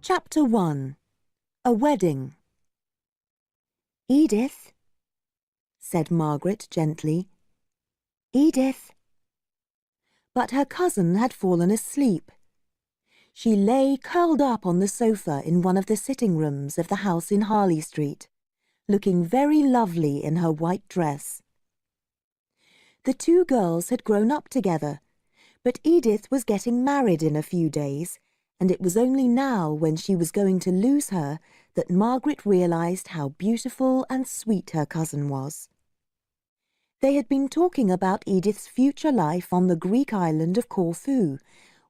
Chapter 1. A Wedding. "Edith," said Margaret gently. "Edith." But her cousin had fallen asleep. She lay curled up on the sofa in one of the sitting rooms of the house in Harley Street, looking very lovely in her white dress. The two girls had grown up together, but Edith was getting married in a few days, and it was only now, when she was going to lose her, that Margaret realized how beautiful and sweet her cousin was. They had been talking about Edith's future life on the Greek island of Corfu,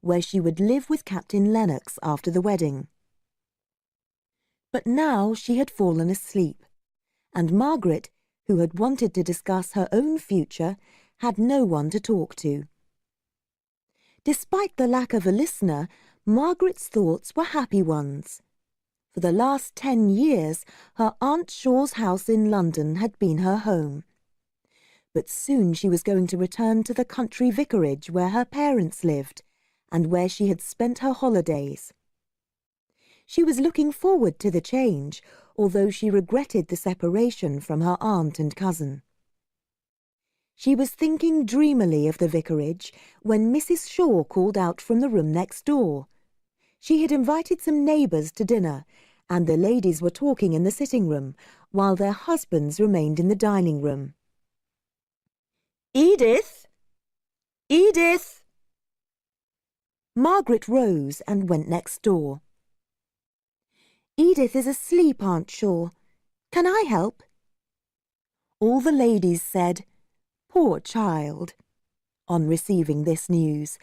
where she would live with Captain Lennox after the wedding. But now she had fallen asleep, and Margaret, who had wanted to discuss her own future, had no one to talk to. Despite the lack of a listener, Margaret's thoughts were happy ones. For the last 10 years, her Aunt Shaw's house in London had been her home. But soon she was going to return to the country vicarage where her parents lived, and where she had spent her holidays. She was looking forward to the change, although she regretted the separation from her aunt and cousin. She was thinking dreamily of the vicarage when Mrs. Shaw called out from the room next door. She had invited some neighbours to dinner, and the ladies were talking in the sitting room, while their husbands remained in the dining room. "Edith! Edith!" Margaret rose and went next door. "Edith is asleep, Aunt Shaw. Can I help?" All the ladies said, "Poor child," on receiving this news,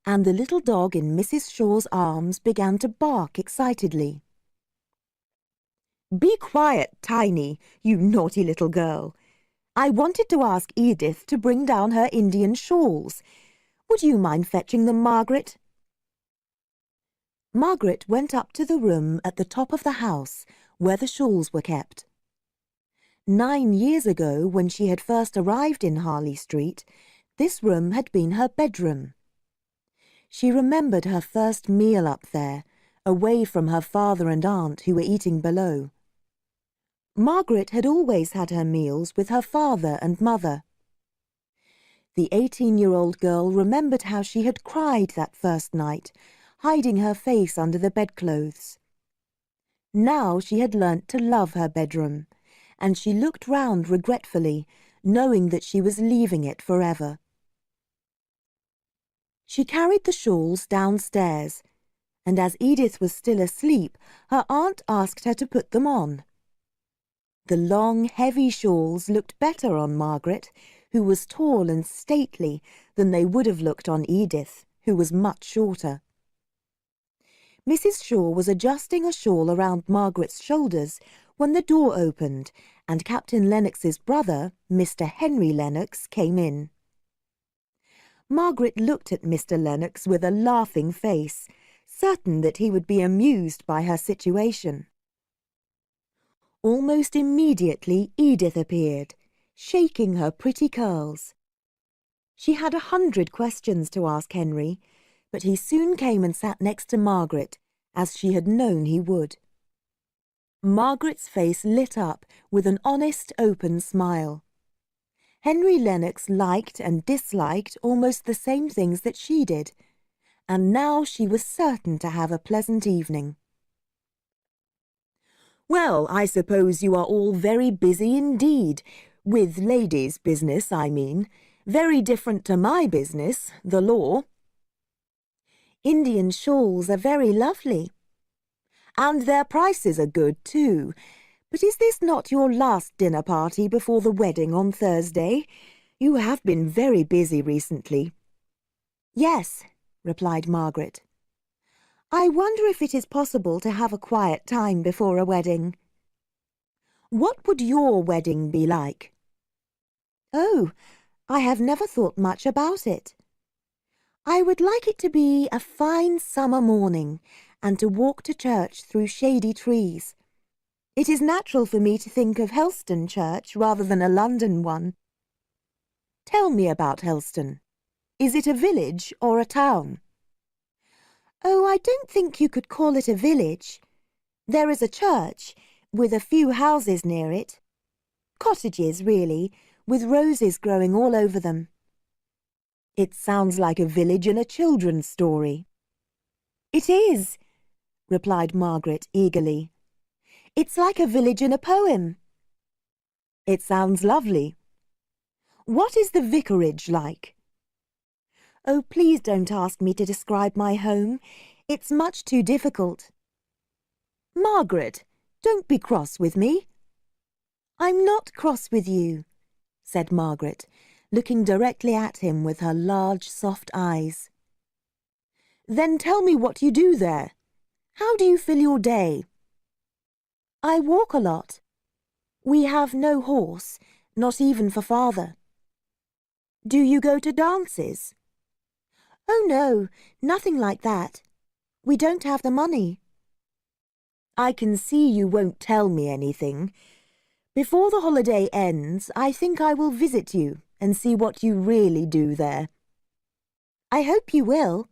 and the little dog in Mrs. Shaw's arms began to bark excitedly. "Be quiet, Tiny, you naughty little girl. I wanted to ask Edith to bring down her Indian shawls. Would you mind fetching them, Margaret?" Margaret went up to the room at the top of the house where the shawls were kept. 9 years ago, when she had first arrived in Harley Street, this room had been her bedroom. She remembered her first meal up there, away from her father and aunt who were eating below. Margaret had always had her meals with her father and mother. The 18-year-old girl remembered how she had cried that first night, hiding her face under the bedclothes. Now she had learnt to love her bedroom, and she looked round regretfully, knowing that she was leaving it forever. She carried the shawls downstairs, and as Edith was still asleep, her aunt asked her to put them on. The long, heavy shawls looked better on Margaret, who was tall and stately, than they would have looked on Edith, who was much shorter. Mrs. Shaw was adjusting a shawl around Margaret's shoulders when the door opened, and Captain Lennox's brother, Mr. Henry Lennox, came in. Margaret looked at Mr. Lennox with a laughing face, certain that he would be amused by her situation. Almost immediately Edith appeared, shaking her pretty curls. She had 100 questions to ask Henry, but he soon came and sat next to Margaret, as she had known he would. Margaret's face lit up with an honest, open smile. Henry Lennox liked and disliked almost the same things that she did, and now she was certain to have a pleasant evening. "Well, I suppose you are all very busy indeed, with ladies' business, I mean, very different to my business, the law." "Indian shawls are very lovely." "And their prices are good, too. But is this not your last dinner party before the wedding on Thursday? You have been very busy recently." "Yes," replied Margaret. "I wonder if it is possible to have a quiet time before a wedding." "What would your wedding be like?" "Oh, I have never thought much about it. I would like it to be a fine summer morning, and to walk to church through shady trees. It is natural for me to think of Helston Church rather than a London one." "Tell me about Helston. Is it a village or a town?" Oh, I don't think you could call it a village. There is a church, with a few houses near it. Cottages, really, with roses growing all over them. It sounds like a village in a children's story. It is, replied Margaret eagerly. It's like a village in a poem. It sounds lovely. What is the vicarage like? Oh, please don't ask me to describe my home. It's much too difficult. Margaret, don't be cross with me. I'm not cross with you, said Margaret, looking directly at him with her large, soft eyes. Then tell me what you do there. How do you fill your day? I walk a lot. We have no horse, not even for father. Do you go to dances? Oh no, nothing like that. We don't have the money. I can see you won't tell me anything. Before the holiday ends, I think I will visit you and see what you really do there. I hope you will.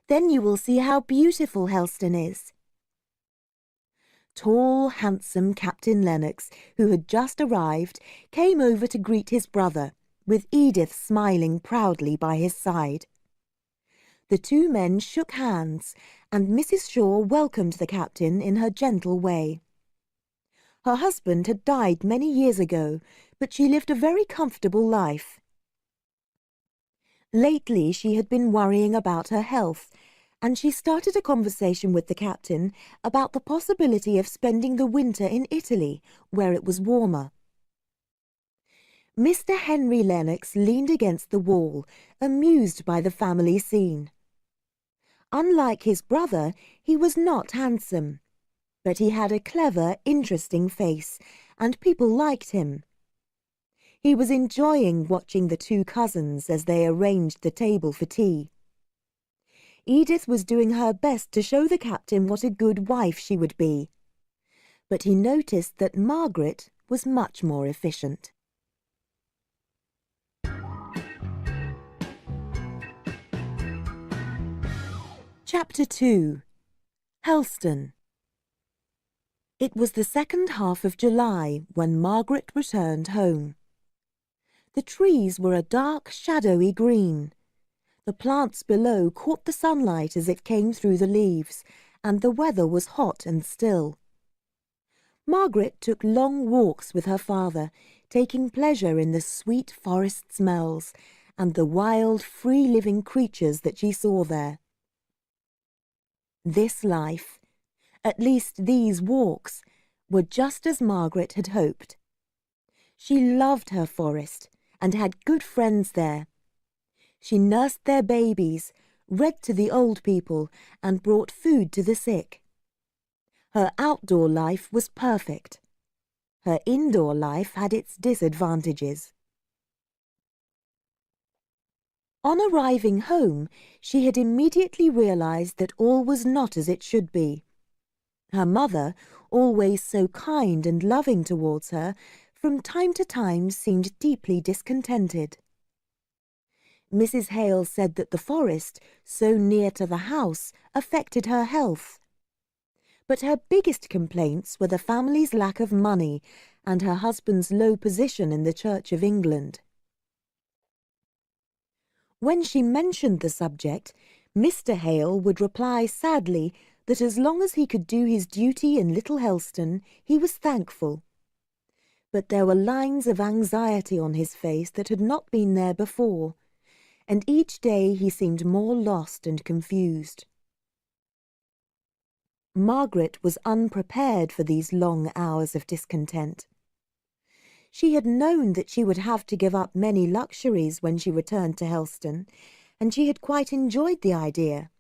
Then you will see how beautiful Helston is. Tall, handsome Captain Lennox, who had just arrived, came over to greet his brother, with Edith smiling proudly by his side. The two men shook hands, and Mrs. Shaw welcomed the captain in her gentle way. Her husband had died many years ago, but she lived a very comfortable life. Lately she had been worrying about her health, and she started a conversation with the captain about the possibility of spending the winter in Italy, where it was warmer. Mr. Henry Lennox leaned against the wall, amused by the family scene. Unlike his brother, he was not handsome, but he had a clever, interesting face, and people liked him. He was enjoying watching the two cousins as they arranged the table for tea. Edith was doing her best to show the captain what a good wife she would be, but he noticed that Margaret was much more efficient. Chapter 2. Helston. It was the second half of July when Margaret returned home. The trees were a dark, shadowy green. The plants below caught the sunlight as it came through the leaves, and the weather was hot and still. Margaret took long walks with her father, taking pleasure in the sweet forest smells and the wild, free-living creatures that she saw there. This life, at least these walks, were just as Margaret had hoped. She loved her forest and had good friends there. She nursed their babies, read to the old people, and brought food to the sick. Her outdoor life was perfect. Her indoor life had its disadvantages. On arriving home, she had immediately realized that all was not as it should be. Her mother, always so kind and loving towards her, from time to time seemed deeply discontented. Mrs. Hale said that the forest, so near to the house, affected her health. But her biggest complaints were the family's lack of money and her husband's low position in the Church of England. When she mentioned the subject, Mr. Hale would reply sadly that as long as he could do his duty in Little Helston, he was thankful. But there were lines of anxiety on his face that had not been there before, and each day he seemed more lost and confused. Margaret was unprepared for these long hours of discontent. She had known that she would have to give up many luxuries when she returned to Helston, and she had quite enjoyed the idea.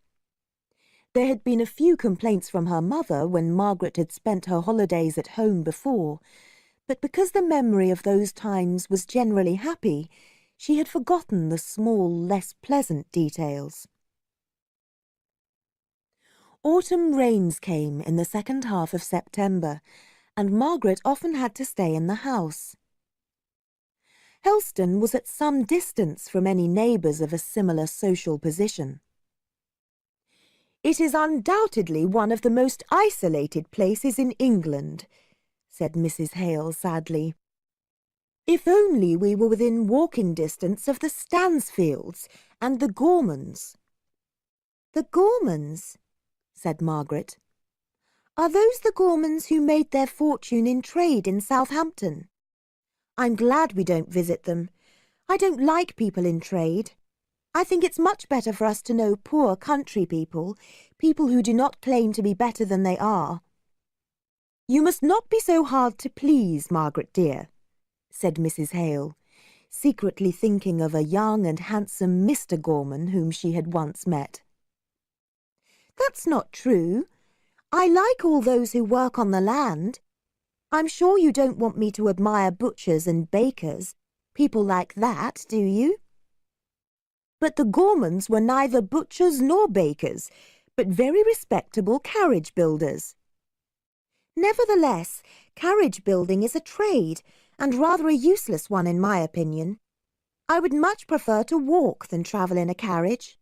There had been a few complaints from her mother when Margaret had spent her holidays at home before, but because the memory of those times was generally happy, she had forgotten the small, less pleasant details. Autumn rains came in the second half of September, and Margaret often had to stay in the house. Helston was at some distance from any neighbours of a similar social position. "It is undoubtedly one of the most isolated places in England," said Mrs. Hale sadly. "If only we were within walking distance of the Stansfields and the Gormans." "The Gormans?" said Margaret. "Are those the Gormans who made their fortune in trade in Southampton? I'm glad we don't visit them. I don't like people in trade. I think it's much better for us to know poor country people, people who do not claim to be better than they are." "You must not be so hard to please, Margaret dear," said Mrs. Hale, secretly thinking of a young and handsome Mr. Gorman whom she had once met. "That's not true. I like all those who work on the land. I'm sure you don't want me to admire butchers and bakers, people like that, do you?" "But the Gormans were neither butchers nor bakers, but very respectable carriage builders." "Nevertheless, carriage building is a trade, and rather a useless one in my opinion. I would much prefer to walk than travel in a carriage."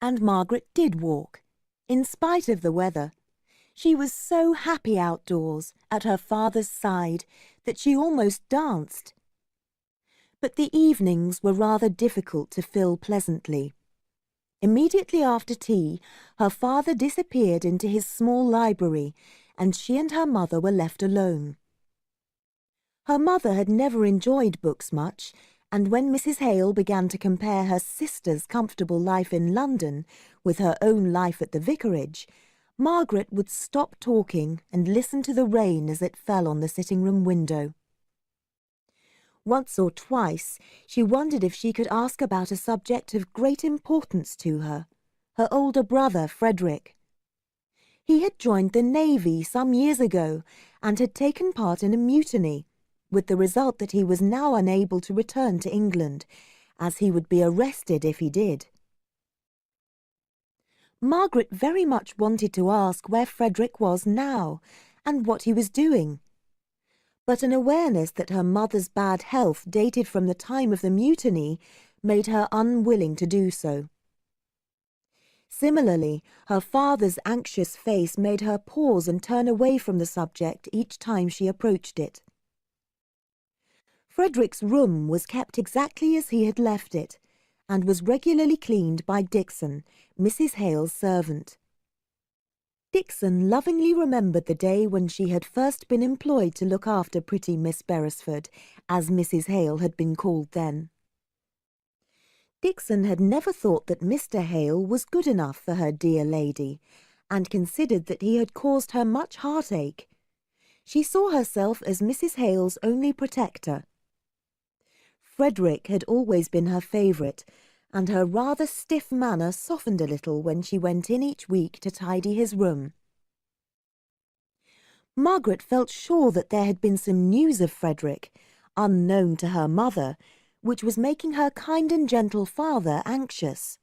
And Margaret did walk, in spite of the weather. She was so happy outdoors, at her father's side, that she almost danced. But the evenings were rather difficult to fill pleasantly. Immediately after tea, her father disappeared into his small library, and she and her mother were left alone. Her mother had never enjoyed books much, and when Mrs. Hale began to compare her sister's comfortable life in London with her own life at the vicarage, Margaret would stop talking and listen to the rain as it fell on the sitting-room window. Once or twice she wondered if she could ask about a subject of great importance to her, her older brother Frederick. He had joined the Navy some years ago and had taken part in a mutiny, with the result that he was now unable to return to England, as he would be arrested if he did. Margaret very much wanted to ask where Frederick was now, and what he was doing. But an awareness that her mother's bad health dated from the time of the mutiny made her unwilling to do so. Similarly, her father's anxious face made her pause and turn away from the subject each time she approached it. Frederick's room was kept exactly as he had left it, and was regularly cleaned by Dixon, Mrs. Hale's servant. Dixon lovingly remembered the day when she had first been employed to look after pretty Miss Beresford, as Mrs. Hale had been called then. Dixon had never thought that Mr. Hale was good enough for her dear lady, and considered that he had caused her much heartache. She saw herself as Mrs. Hale's only protector. Frederick had always been her favourite, and her rather stiff manner softened a little when she went in each week to tidy his room. Margaret felt sure that there had been some news of Frederick, unknown to her mother, which was making her kind and gentle father anxious.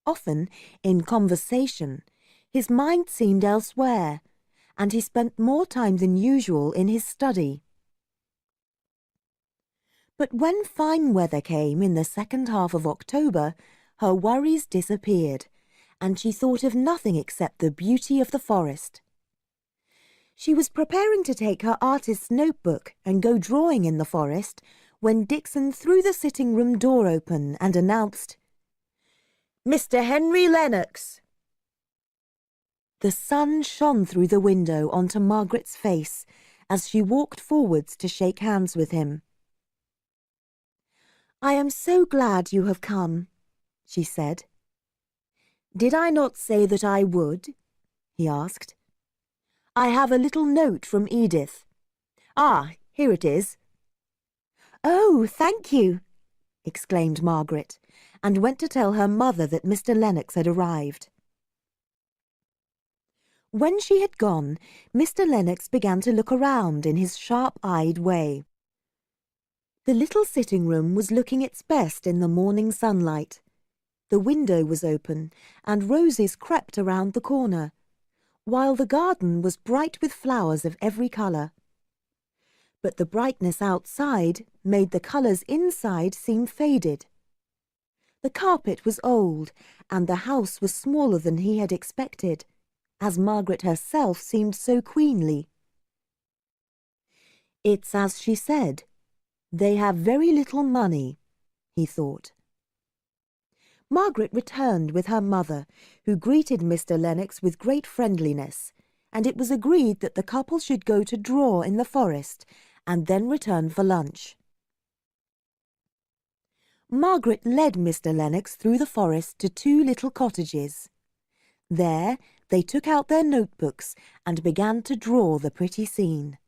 Often, in conversation, his mind seemed elsewhere, and he spent more time than usual in his study. But when fine weather came in the second half of October, her worries disappeared, and she thought of nothing except the beauty of the forest. She was preparing to take her artist's notebook and go drawing in the forest when Dixon threw the sitting-room door open and announced, "Mr. Henry Lennox." The sun shone through the window onto Margaret's face as she walked forwards to shake hands with him. "I am so glad you have come," she said. "Did I not say that I would?" he asked. "I have a little note from Edith. Ah, here it is." "Oh, thank you," exclaimed Margaret, and went to tell her mother that Mr. Lennox had arrived. When she had gone, Mr. Lennox began to look around in his sharp-eyed way. The little sitting-room was looking its best in the morning sunlight. The window was open, and roses crept around the corner, while the garden was bright with flowers of every colour. But the brightness outside made the colours inside seem faded. The carpet was old, and the house was smaller than he had expected, as Margaret herself seemed so queenly. It's as she said. They have very little money, he thought. Margaret returned with her mother, who greeted Mr. Lennox with great friendliness, and it was agreed that the couple should go to draw in the forest and then return for lunch. Margaret led Mr. Lennox through the forest to two little cottages. There they took out their notebooks and began to draw the pretty scene.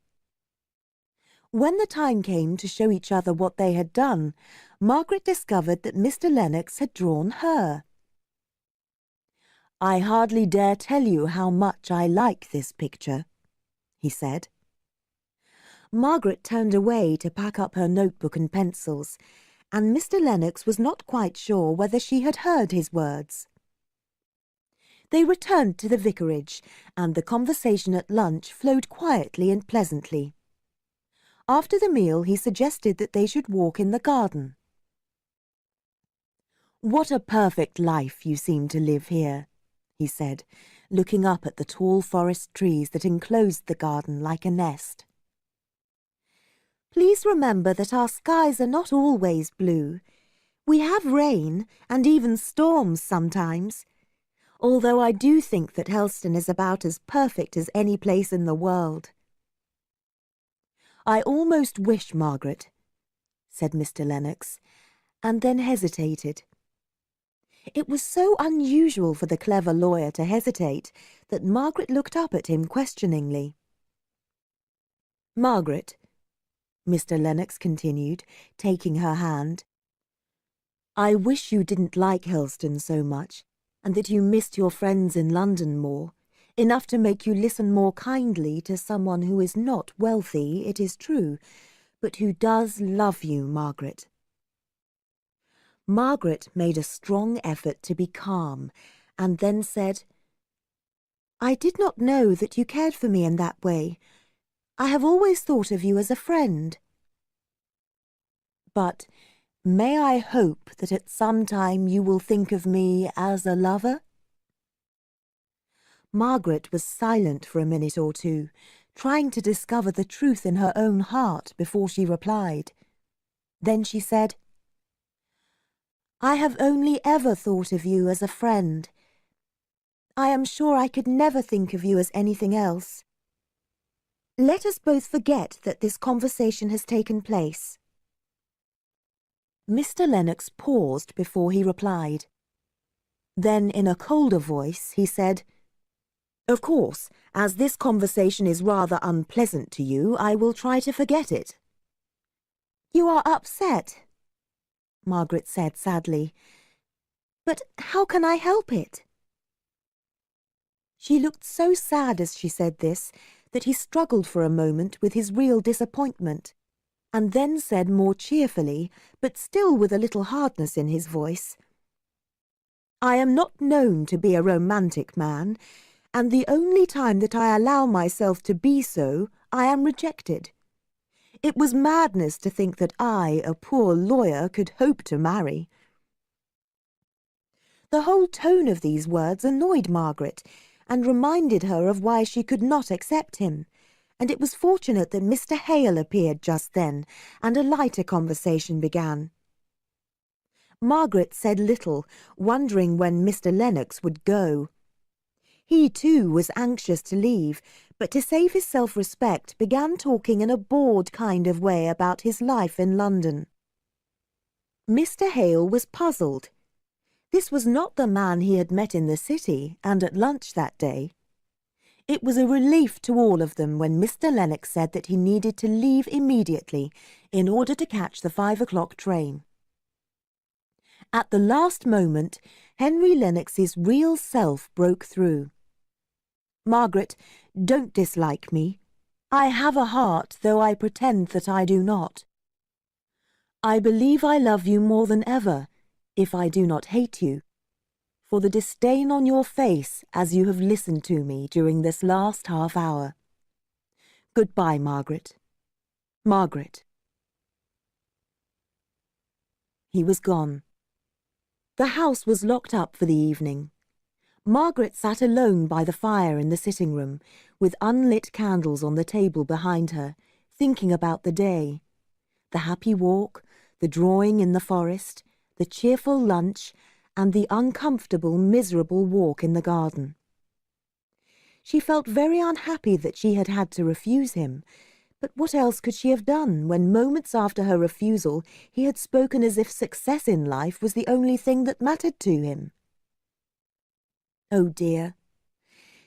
When the time came to show each other what they had done, Margaret discovered that Mr. Lennox had drawn her. "I hardly dare tell you how much I like this picture," he said. Margaret turned away to pack up her notebook and pencils, and Mr. Lennox was not quite sure whether she had heard his words. They returned to the vicarage, and the conversation at lunch flowed quietly and pleasantly. After the meal, he suggested that they should walk in the garden. "What a perfect life you seem to live here," he said, looking up at the tall forest trees that enclosed the garden like a nest. "Please remember that our skies are not always blue. We have rain and even storms sometimes, although I do think that Helston is about as perfect as any place in the world." "I almost wish, Margaret," said Mr. Lennox, and then hesitated. It was so unusual for the clever lawyer to hesitate that Margaret looked up at him questioningly. "Margaret," Mr. Lennox continued, taking her hand, "I wish you didn't like Helston so much, and that you missed your friends in London more, enough to make you listen more kindly to someone who is not wealthy, it is true, but who does love you, Margaret." Margaret made a strong effort to be calm, and then said, "I did not know that you cared for me in that way. I have always thought of you as a friend." "But may I hope that at some time you will think of me as a lover?" Margaret was silent for a minute or two, trying to discover the truth in her own heart before she replied. Then she said, "I have only ever thought of you as a friend. I am sure I could never think of you as anything else. Let us both forget that this conversation has taken place." Mr. Lennox paused before he replied. Then, in a colder voice, he said, "Of course, as this conversation is rather unpleasant to you, I will try to forget it." "You are upset," Margaret said sadly. "But how can I help it?" She looked so sad as she said this that he struggled for a moment with his real disappointment, and then said more cheerfully, but still with a little hardness in his voice, "I am not known to be a romantic man, and the only time that I allow myself to be so, I am rejected. It was madness to think that I, a poor lawyer, could hope to marry." The whole tone of these words annoyed Margaret, and reminded her of why she could not accept him, and it was fortunate that Mr. Hale appeared just then, and a lighter conversation began. Margaret said little, wondering when Mr. Lennox would go. He, too, was anxious to leave, but to save his self-respect began talking in a bored kind of way about his life in London. Mr. Hale was puzzled. This was not the man he had met in the city and at lunch that day. It was a relief to all of them when Mr. Lennox said that he needed to leave immediately in order to catch the 5 o'clock train. At the last moment, Henry Lennox's real self broke through. "Margaret, don't dislike me. I have a heart, though I pretend that I do not. I believe I love you more than ever, if I do not hate you, for the disdain on your face as you have listened to me during this last half-hour. Goodbye, Margaret. Margaret." He was gone. The house was locked up for the evening. Margaret sat alone by the fire in the sitting room, with unlit candles on the table behind her, thinking about the day. The happy walk, the drawing in the forest, the cheerful lunch, and the uncomfortable, miserable walk in the garden. She felt very unhappy that she had had to refuse him, but what else could she have done when moments after her refusal he had spoken as if success in life was the only thing that mattered to him? Oh dear,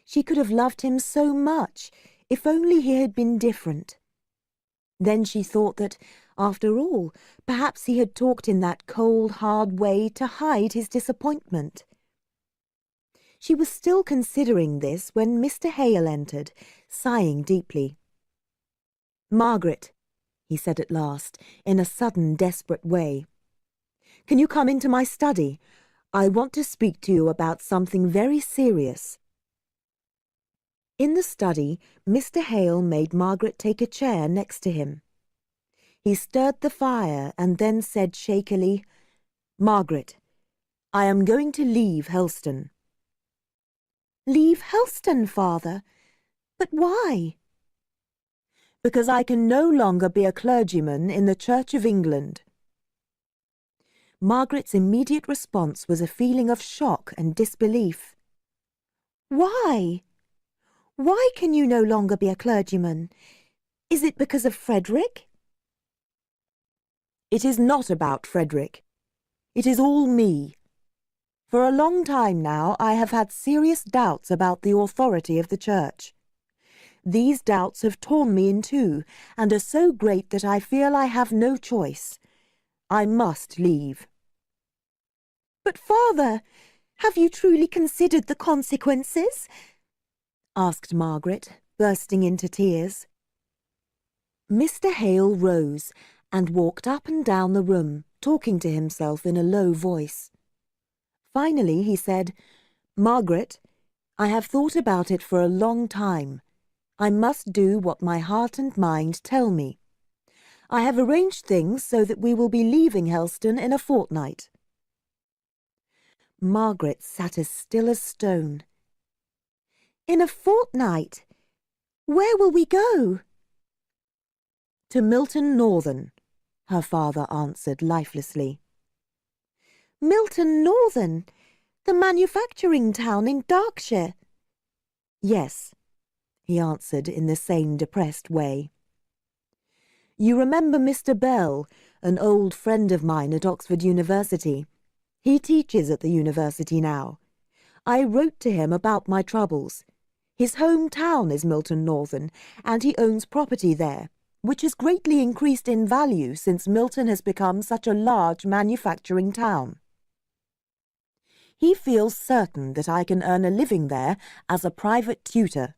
she could have loved him so much if only he had been different. Then she thought that, after all, perhaps he had talked in that cold, hard way to hide his disappointment. She was still considering this when Mr. Hale entered, sighing deeply. "Margaret," he said at last, in a sudden, desperate way, "can you come into my study? I want to speak to you about something very serious." In the study, Mr. Hale made Margaret take a chair next to him. He stirred the fire and then said shakily, "Margaret, I am going to leave Helston." "Leave Helston, father? But why?" "Because I can no longer be a clergyman in the Church of England." Margaret's immediate response was a feeling of shock and disbelief. "Why? Why can you no longer be a clergyman? Is it because of Frederick?" "It is not about Frederick. It is all me. For a long time now I have had serious doubts about the authority of the Church. These doubts have torn me in two, and are so great that I feel I have no choice. I must leave." "But, father, have you truly considered the consequences?" asked Margaret, bursting into tears. Mr. Hale rose and walked up and down the room, talking to himself in a low voice. Finally he said, "Margaret, I have thought about it for a long time. I must do what my heart and mind tell me. I have arranged things so that we will be leaving Helston in a fortnight." Margaret sat as still as stone. "In a fortnight? Where will we go?" "To Milton Northern," her father answered lifelessly. "Milton Northern? The manufacturing town in Berkshire?" "Yes," he answered in the same depressed way. "You remember Mr. Bell, an old friend of mine at Oxford University? He teaches at the university now. I wrote to him about my troubles. His home town is Milton Northern, and he owns property there, which has greatly increased in value since Milton has become such a large manufacturing town. He feels certain that I can earn a living there as a private tutor."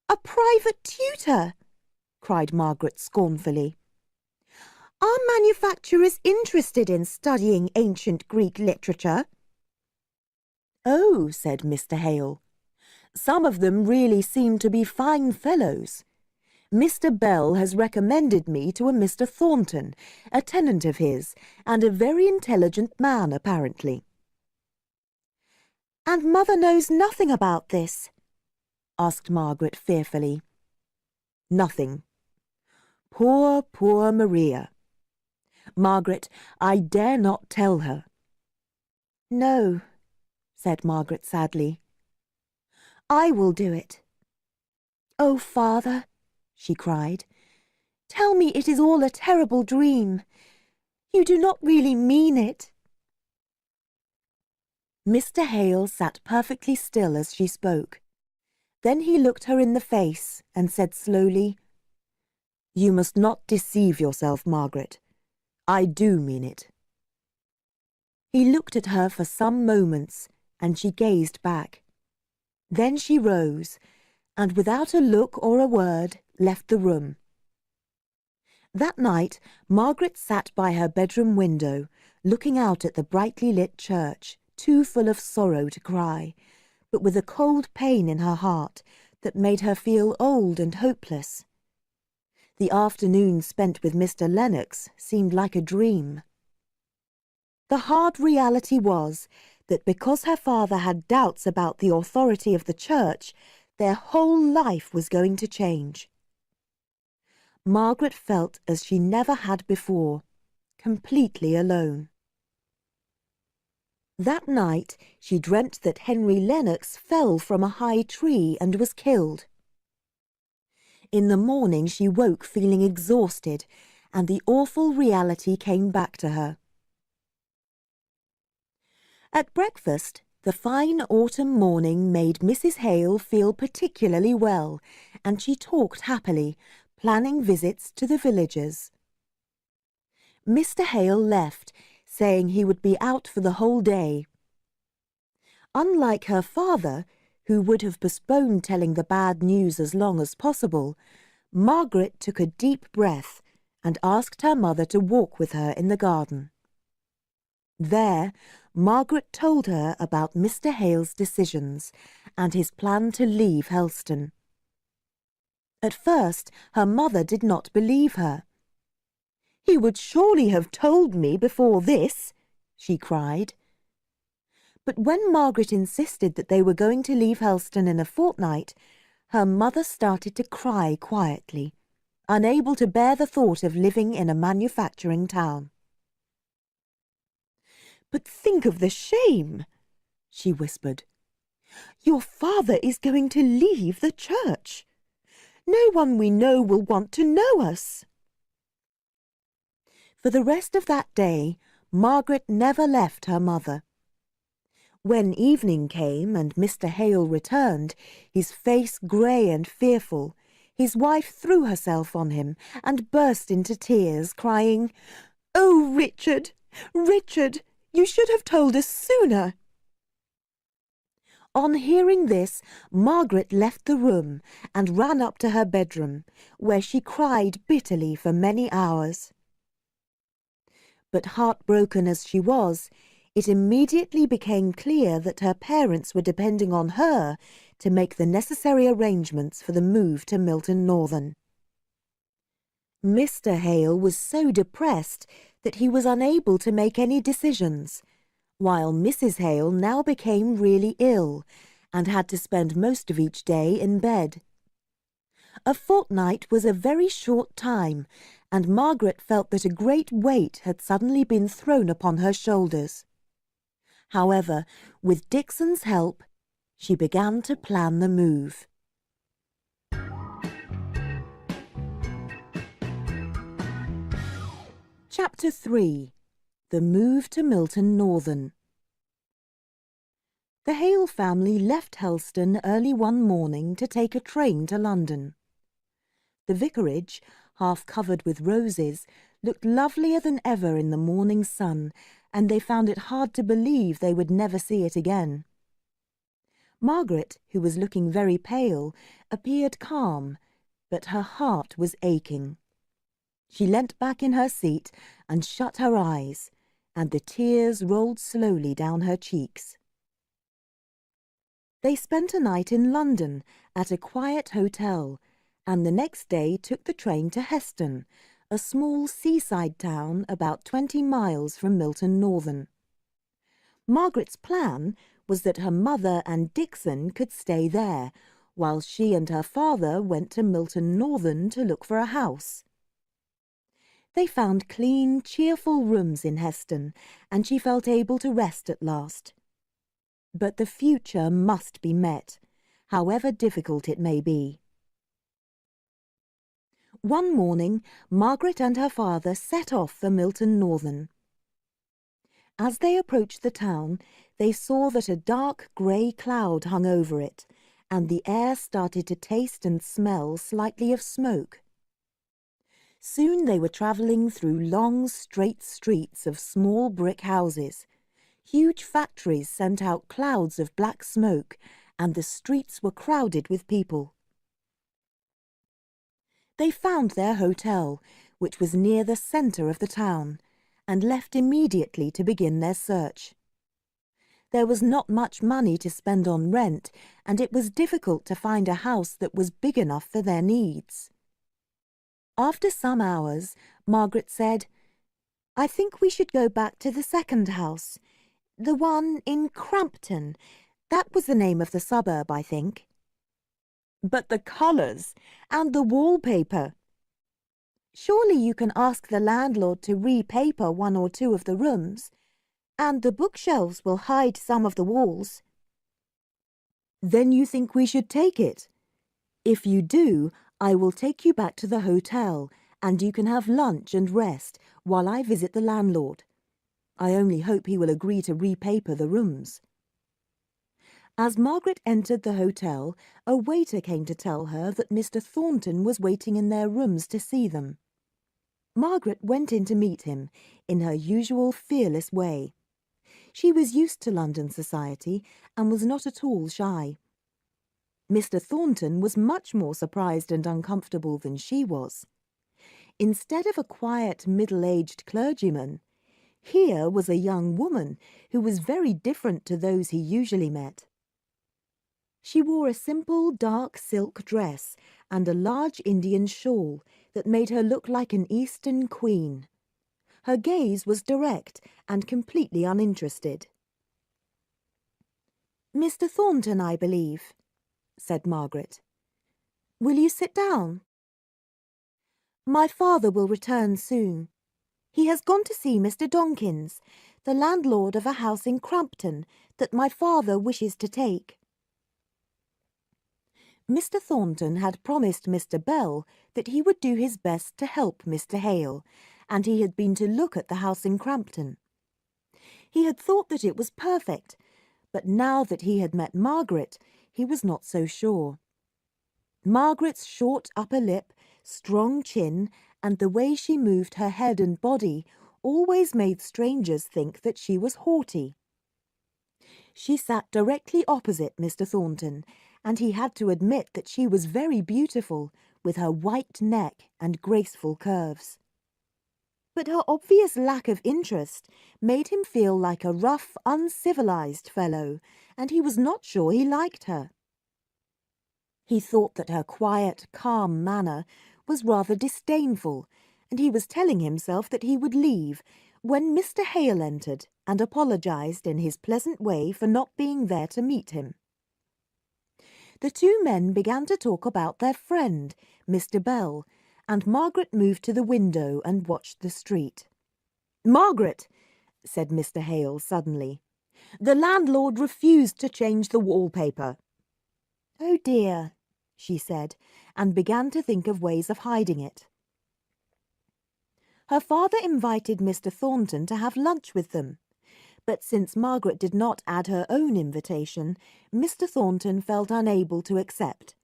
"A private tutor?" cried Margaret scornfully. "Are manufacturers interested in studying ancient Greek literature?" "Oh," said Mr. Hale, "some of them really seem to be fine fellows. Mr. Bell has recommended me to a Mr. Thornton, a tenant of his, and a very intelligent man, apparently." "And mother knows nothing about this?" asked Margaret fearfully. "Nothing. Poor, poor Maria. Margaret, I dare not tell her." "No," said Margaret sadly. "I will do it." "Oh, father," she cried, "tell me it is all a terrible dream. You do not really mean it." Mr. Hale sat perfectly still as she spoke. Then he looked her in the face and said slowly, "You must not deceive yourself, Margaret. I do mean it." He looked at her for some moments, and she gazed back. Then she rose, and without a look or a word, left the room. That night, Margaret sat by her bedroom window, looking out at the brightly lit church, too full of sorrow to cry, but with a cold pain in her heart that made her feel old and hopeless. The afternoon spent with Mr. Lennox seemed like a dream. The hard reality was that because her father had doubts about the authority of the church, their whole life was going to change. Margaret felt as she never had before, completely alone. That night she dreamt that Henry Lennox fell from a high tree and was killed. In the morning she woke feeling exhausted, and the awful reality came back to her. At breakfast, the fine autumn morning made Mrs. Hale feel particularly well, and she talked happily, planning visits to the villagers. Mr. Hale left, saying he would be out for the whole day. Unlike her father, who would have postponed telling the bad news as long as possible, Margaret took a deep breath and asked her mother to walk with her in the garden. There, Margaret told her about Mr. Hale's decisions and his plan to leave Helston. At first, her mother did not believe her. "He would surely have told me before this," she cried. But when Margaret insisted that they were going to leave Helston in a fortnight, her mother started to cry quietly, unable to bear the thought of living in a manufacturing town. "But think of the shame," she whispered. "Your father is going to leave the church. No one we know will want to know us." For the rest of that day, Margaret never left her mother. When evening came and Mr. Hale returned, his face grey and fearful, his wife threw herself on him and burst into tears, crying, "Oh, Richard, Richard, you should have told us sooner." On hearing this, Margaret left the room and ran up to her bedroom, where she cried bitterly for many hours. But heartbroken as she was, it immediately became clear that her parents were depending on her to make the necessary arrangements for the move to Milton Northern. Mr. Hale was so depressed that he was unable to make any decisions, while Mrs. Hale now became really ill and had to spend most of each day in bed. A fortnight was a very short time, and Margaret felt that a great weight had suddenly been thrown upon her shoulders. However, with Dixon's help, she began to plan the move. Chapter 3. The Move to Milton Northern. The Hale family left Helston early one morning to take a train to London. The vicarage, half covered with roses, looked lovelier than ever in the morning sun, and they found it hard to believe they would never see it again. Margaret, who was looking very pale, appeared calm, but her heart was aching. She leant back in her seat and shut her eyes, and the tears rolled slowly down her cheeks. They spent a night in London at a quiet hotel, and the next day took the train to Heston, a small seaside town about 20 miles from Milton Northern. Margaret's plan was that her mother and Dixon could stay there, while she and her father went to Milton Northern to look for a house. They found clean, cheerful rooms in Heston, and she felt able to rest at last. But the future must be met, however difficult it may be. One morning, Margaret and her father set off for Milton Northern. As they approached the town, they saw that a dark grey cloud hung over it, and the air started to taste and smell slightly of smoke. Soon they were travelling through long, straight streets of small brick houses. Huge factories sent out clouds of black smoke, and the streets were crowded with people. They found their hotel, which was near the centre of the town, and left immediately to begin their search. There was not much money to spend on rent, and it was difficult to find a house that was big enough for their needs. After some hours, Margaret said, I think we should go back to the second house, the one in Crampton. That was the name of the suburb, I think. But the colours and the wallpaper. Surely you can ask the landlord to repaper one or two of the rooms, and the bookshelves will hide some of the walls. Then you think we should take it? If you do, I will take you back to the hotel, and you can have lunch and rest while I visit the landlord. I only hope he will agree to repaper the rooms. As Margaret entered the hotel, a waiter came to tell her that Mr. Thornton was waiting in their rooms to see them. Margaret went in to meet him in her usual fearless way. She was used to London society and was not at all shy. Mr. Thornton was much more surprised and uncomfortable than she was. Instead of a quiet, middle-aged clergyman, here was a young woman who was very different to those he usually met. She wore a simple dark silk dress and a large Indian shawl that made her look like an Eastern queen. Her gaze was direct and completely uninterested. "Mr. Thornton, I believe," said Margaret. "Will you sit down? My father will return soon. He has gone to see Mr. Donkins, the landlord of a house in Crampton that my father wishes to take." Mr. Thornton had promised Mr. Bell that he would do his best to help Mr. Hale, and he had been to look at the house in Crampton. He had thought that it was perfect, but now that he had met Margaret, he was not so sure. Margaret's short upper lip, strong chin, and the way she moved her head and body always made strangers think that she was haughty. She sat directly opposite Mr. Thornton, and he had to admit that she was very beautiful, with her white neck and graceful curves. But her obvious lack of interest made him feel like a rough, uncivilized fellow, and he was not sure he liked her. He thought that her quiet, calm manner was rather disdainful, and he was telling himself that he would leave when Mr. Hale entered and apologized in his pleasant way for not being there to meet him. The two men began to talk about their friend, Mr. Bell, and Margaret moved to the window and watched the street. "Margaret," said Mr. Hale suddenly, "the landlord refused to change the wallpaper." "Oh dear," she said, and began to think of ways of hiding it. Her father invited Mr. Thornton to have lunch with them, but since Margaret did not add her own invitation, Mr. Thornton felt unable to accept.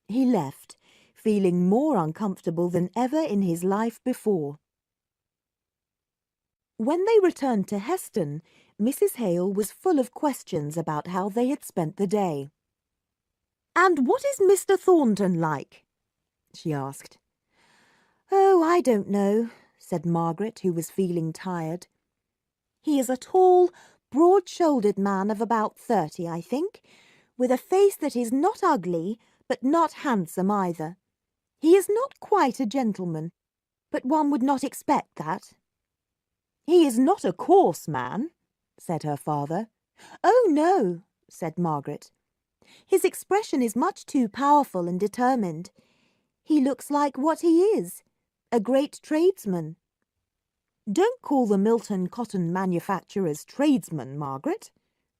He left, feeling more uncomfortable than ever in his life before. When they returned to Heston, Mrs. Hale was full of questions about how they had spent the day. "And what is Mr. Thornton like?" she asked. "Oh, I don't know," said Margaret, who was feeling tired. "He is a tall, broad-shouldered man of about 30, I think, with a face that is not ugly, but not handsome either. He is not quite a gentleman, but one would not expect that." "He is not a coarse man," said her father. "Oh, no," said Margaret. "His expression is much too powerful and determined. He looks like what he is, a great tradesman." "Don't call the Milton cotton manufacturers tradesmen, Margaret,"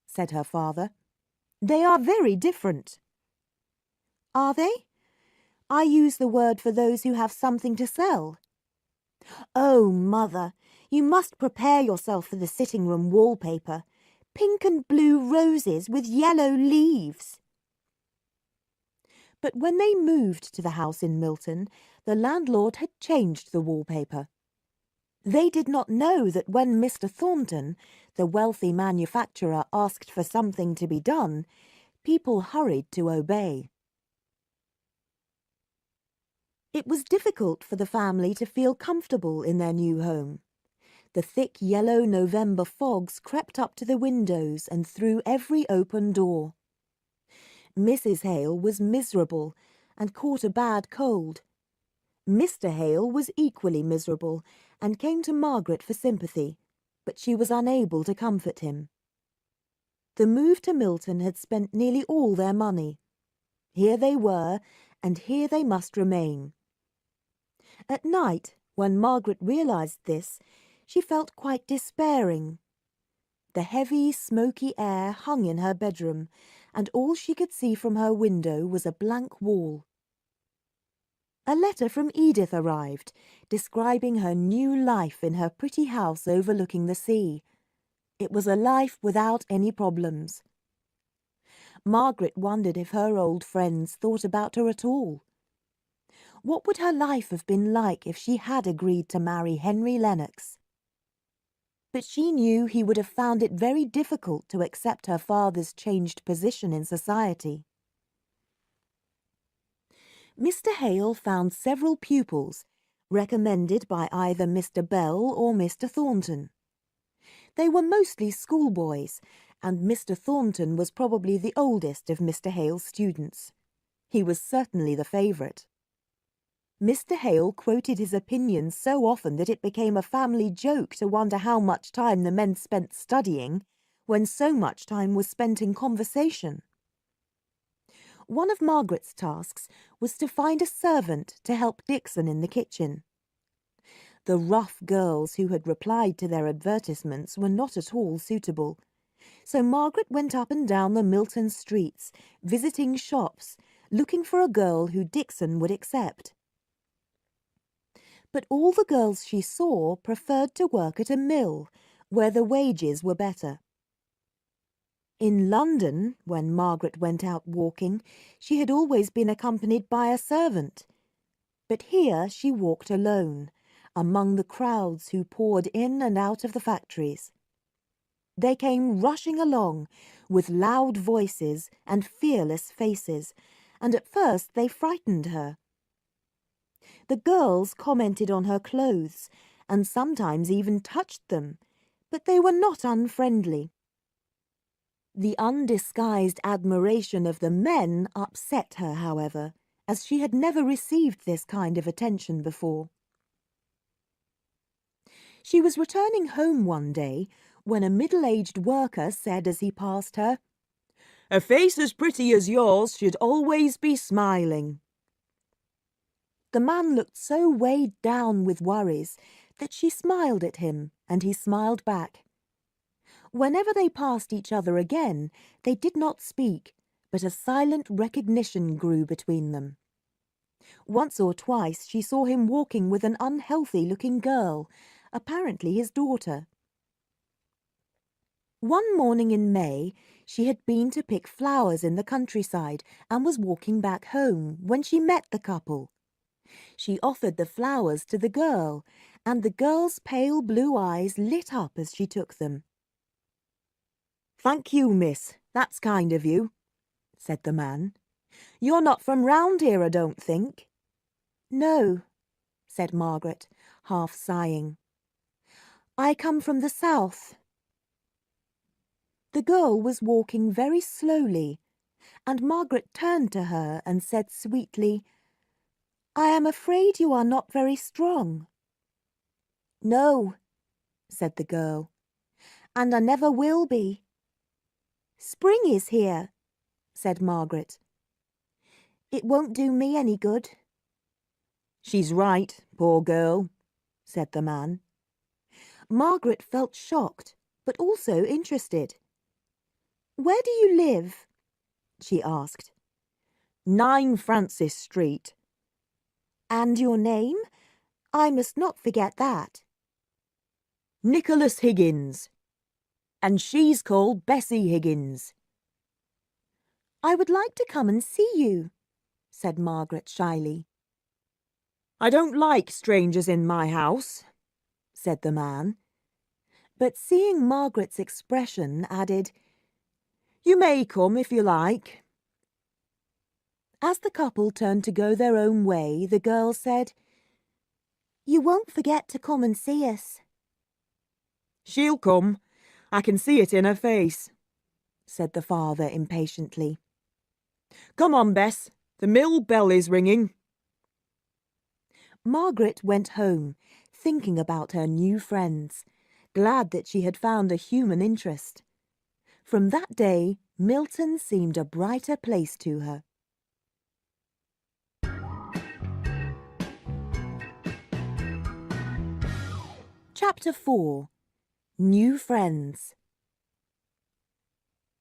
said her father. "They are very different." "Are they? I use the word for those who have something to sell." "Oh, Mother, you must prepare yourself for the sitting-room wallpaper. Pink and blue roses with yellow leaves." But when they moved to the house in Milton, the landlord had changed the wallpaper. They did not know that when Mr. Thornton, the wealthy manufacturer, asked for something to be done, people hurried to obey. It was difficult for the family to feel comfortable in their new home. The thick yellow November fogs crept up to the windows and through every open door. Mrs. Hale was miserable and caught a bad cold. Mr. Hale was equally miserable and came to Margaret for sympathy, but she was unable to comfort him. The move to Milton had spent nearly all their money. Here they were, and here they must remain. At night, when Margaret realised this, she felt quite despairing. The heavy, smoky air hung in her bedroom, and all she could see from her window was a blank wall. A letter from Edith arrived, describing her new life in her pretty house overlooking the sea. It was a life without any problems. Margaret wondered if her old friends thought about her at all. What would her life have been like if she had agreed to marry Henry Lennox? But she knew he would have found it very difficult to accept her father's changed position in society. Mr. Hale found several pupils, recommended by either Mr. Bell or Mr. Thornton. They were mostly schoolboys, and Mr. Thornton was probably the oldest of Mr. Hale's students. He was certainly the favourite. Mr. Hale quoted his opinions so often that it became a family joke to wonder how much time the men spent studying when so much time was spent in conversation. One of Margaret's tasks was to find a servant to help Dixon in the kitchen. The rough girls who had replied to their advertisements were not at all suitable, so Margaret went up and down the Milton streets, visiting shops, looking for a girl who Dixon would accept. But all the girls she saw preferred to work at a mill, where the wages were better. In London, when Margaret went out walking, she had always been accompanied by a servant. But here she walked alone, among the crowds who poured in and out of the factories. They came rushing along, with loud voices and fearless faces, and at first they frightened her. The girls commented on her clothes, and sometimes even touched them, but they were not unfriendly. The undisguised admiration of the men upset her, however, as she had never received this kind of attention before. She was returning home one day when a middle-aged worker said as he passed her, "A face as pretty as yours should always be smiling." The man looked so weighed down with worries that she smiled at him, and he smiled back. Whenever they passed each other again, they did not speak, but a silent recognition grew between them. Once or twice she saw him walking with an unhealthy-looking girl, apparently his daughter. One morning in May, she had been to pick flowers in the countryside and was walking back home when she met the couple. She offered the flowers to the girl, and the girl's pale blue eyes lit up as she took them. "Thank you, miss, that's kind of you," said the man. "You're not from round here, I don't think." "No," said Margaret, half sighing. "I come from the south." The girl was walking very slowly, and Margaret turned to her and said sweetly, "I am afraid you are not very strong." "No," said the girl, "and I never will be." "Spring is here," said Margaret. "It won't do me any good." "She's right, poor girl," said the man. Margaret felt shocked, but also interested. "Where do you live?" she asked. 9 Francis Street. "And your name? I must not forget that." "Nicholas Higgins. And she's called Bessie Higgins." "I would like to come and see you," said Margaret shyly. "I don't like strangers in my house," said the man. But seeing Margaret's expression, added, "You may come if you like." As the couple turned to go their own way, the girl said, "You won't forget to come and see us." "She'll come. I can see it in her face," said the father impatiently. "Come on, Bess. The mill bell is ringing." Margaret went home, thinking about her new friends, glad that she had found a human interest. From that day, Milton seemed a brighter place to her. Chapter 4. New Friends.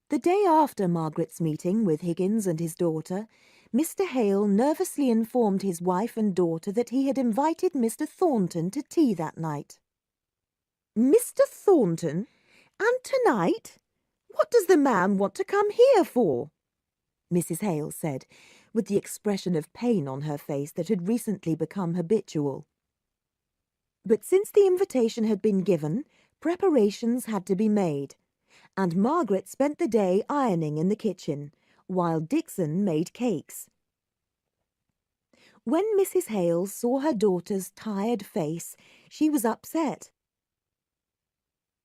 The day after Margaret's meeting with Higgins and his daughter, Mr. Hale nervously informed his wife and daughter that he had invited Mr. Thornton to tea that night. "Mr. Thornton? And tonight? What does the man want to come here for?" Mrs. Hale said, with the expression of pain on her face that had recently become habitual. But since the invitation had been given, preparations had to be made, and Margaret spent the day ironing in the kitchen, while Dixon made cakes. When Mrs. Hale saw her daughter's tired face, she was upset.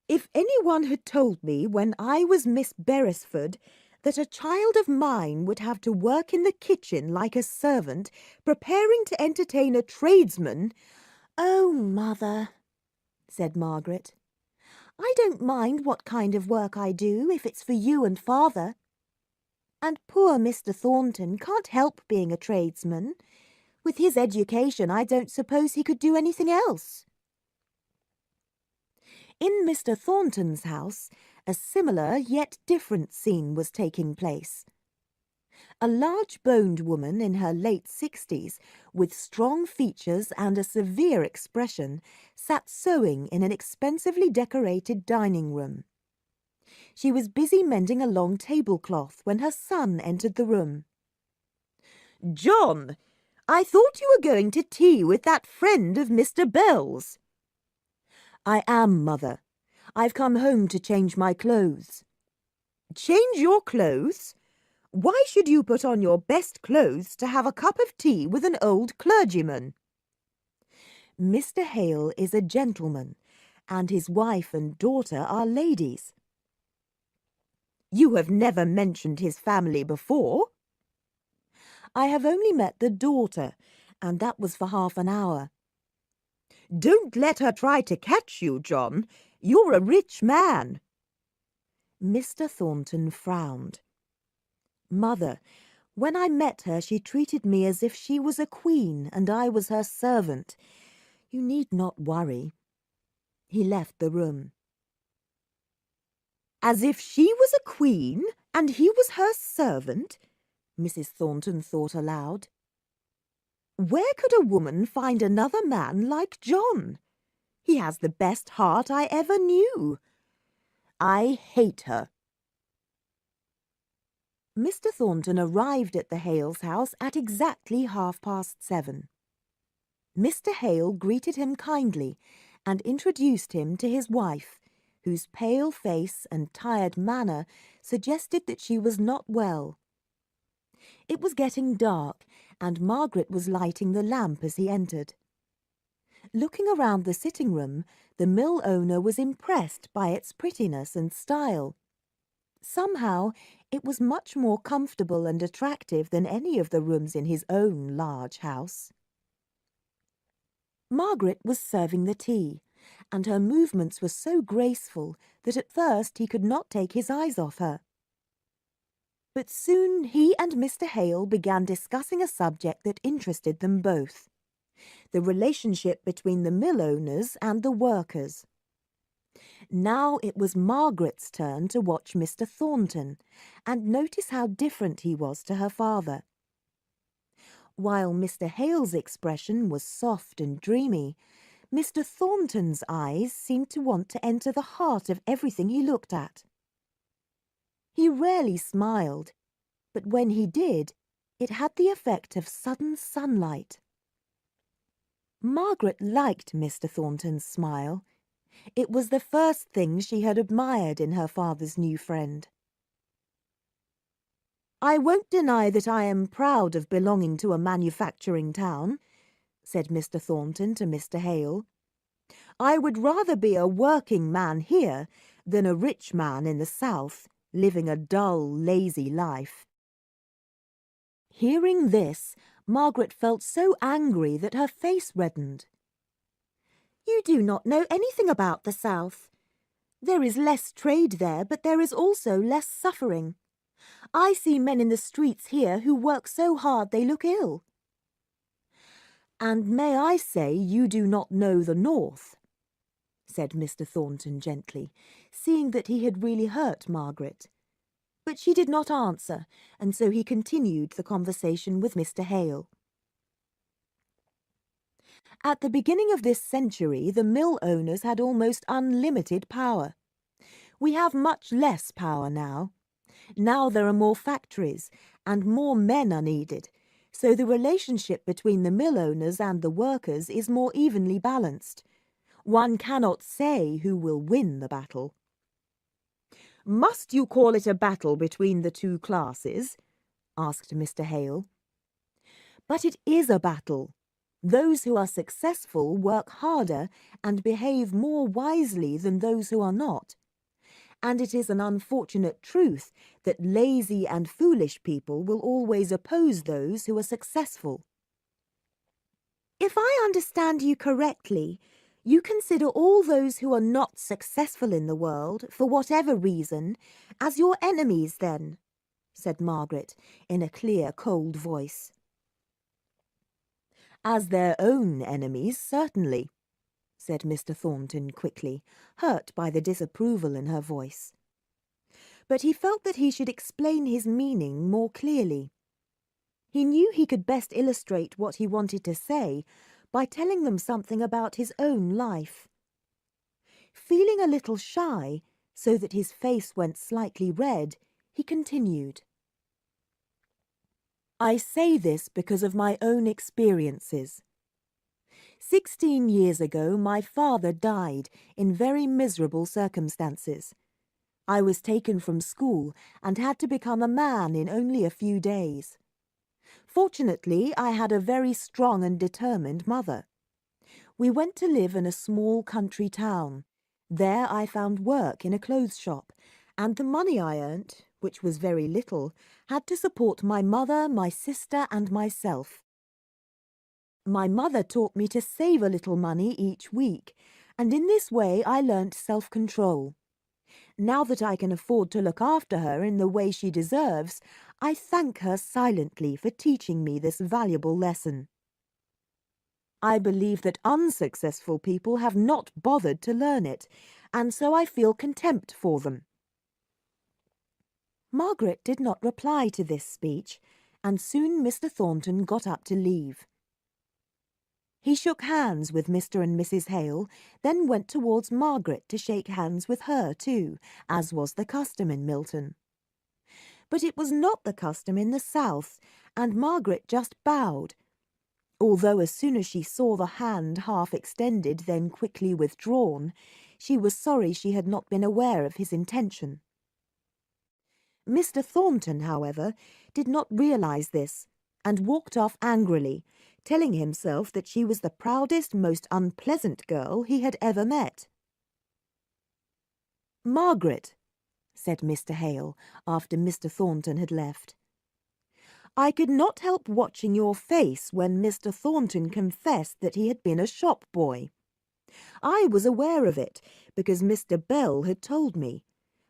"If anyone had told me when I was Miss Beresford that a child of mine would have to work in the kitchen like a servant, preparing to entertain a tradesman—" "Oh, Mother," said Margaret, "I don't mind what kind of work I do if it's for you and Father. And poor Mr. Thornton can't help being a tradesman. With his education, I don't suppose he could do anything else." In Mr. Thornton's house, a similar yet different scene was taking place. A large-boned woman in her late 60s, with strong features and a severe expression, sat sewing in an expensively decorated dining room. She was busy mending a long tablecloth when her son entered the room. "John, I thought you were going to tea with that friend of Mr. Bell's." "I am, Mother. I've come home to change my clothes." "Change your clothes? Why should you put on your best clothes to have a cup of tea with an old clergyman?" "Mr. Hale is a gentleman, and his wife and daughter are ladies." "You have never mentioned his family before." "I have only met the daughter, and that was for half an hour." "Don't let her try to catch you, John. You're a rich man." Mr. Thornton frowned. "Mother, when I met her she treated me as if she was a queen and I was her servant. You need not worry." He left the room. "As if she was a queen and he was her servant?" Mrs. Thornton thought aloud. "Where could a woman find another man like John? He has the best heart I ever knew. I hate her." Mr. Thornton arrived at the Hales' house at exactly 7:30. Mr. Hale greeted him kindly and introduced him to his wife, whose pale face and tired manner suggested that she was not well. It was getting dark, and Margaret was lighting the lamp as he entered. Looking around the sitting room, the mill owner was impressed by its prettiness and style. Somehow, it was much more comfortable and attractive than any of the rooms in his own large house. Margaret was serving the tea, and her movements were so graceful that at first he could not take his eyes off her. But soon he and Mr. Hale began discussing a subject that interested them both: the relationship between the mill owners and the workers. Now it was Margaret's turn to watch Mr. Thornton and notice how different he was to her father. While Mr. Hale's expression was soft and dreamy, Mr. Thornton's eyes seemed to want to enter the heart of everything he looked at. He rarely smiled, but when he did, it had the effect of sudden sunlight. Margaret liked Mr. Thornton's smile. It was the first thing she had admired in her father's new friend. "I won't deny that I am proud of belonging to a manufacturing town," said Mr. Thornton to Mr. Hale. "I would rather be a working man here than a rich man in the South, living a dull, lazy life." Hearing this, Margaret felt so angry that her face reddened. You do not know anything about the South. There is less trade there, but there is also less suffering. I see men in the streets here who work so hard they look ill. And may I say you do not know the North? Said Mr. Thornton gently, seeing that he had really hurt Margaret. But she did not answer, and so he continued the conversation with Mr. Hale. At the beginning of this century, the mill owners had almost unlimited power. We have much less power now. Now there are more factories, and more men are needed, so the relationship between the mill owners and the workers is more evenly balanced. One cannot say who will win the battle. Must you call it a battle between the two classes? Asked Mr. Hale. But it is a battle. Those who are successful work harder and behave more wisely than those who are not. And it is an unfortunate truth that lazy and foolish people will always oppose those who are successful. If I understand you correctly, you consider all those who are not successful in the world, for whatever reason, as your enemies, then, said Margaret, in a clear, cold voice. As their own enemies, certainly, said Mr. Thornton quickly, hurt by the disapproval in her voice. But he felt that he should explain his meaning more clearly. He knew he could best illustrate what he wanted to say by telling them something about his own life. Feeling a little shy, so that his face went slightly red, he continued. I say this because of my own experiences. 16 years ago, my father died in very miserable circumstances. I was taken from school and had to become a man in only a few days. Fortunately, I had a very strong and determined mother. We went to live in a small country town. There I found work in a clothes shop, and the money I earned, which was very little, had to support my mother, my sister, and myself. My mother taught me to save a little money each week, and in this way I learnt self-control. Now that I can afford to look after her in the way she deserves, I thank her silently for teaching me this valuable lesson. I believe that unsuccessful people have not bothered to learn it, and so I feel contempt for them. Margaret did not reply to this speech, and soon Mr. Thornton got up to leave. He shook hands with Mr. and Mrs. Hale, then went towards Margaret to shake hands with her too, as was the custom in Milton. But it was not the custom in the South, and Margaret just bowed, although as soon as she saw the hand half extended, then quickly withdrawn, she was sorry she had not been aware of his intention. Mr. Thornton, however, did not realize this, and walked off angrily, telling himself that she was the proudest, most unpleasant girl he had ever met. Margaret, said Mr. Hale, after Mr. Thornton had left, I could not help watching your face when Mr. Thornton confessed that he had been a shop boy. I was aware of it, because Mr. Bell had told me,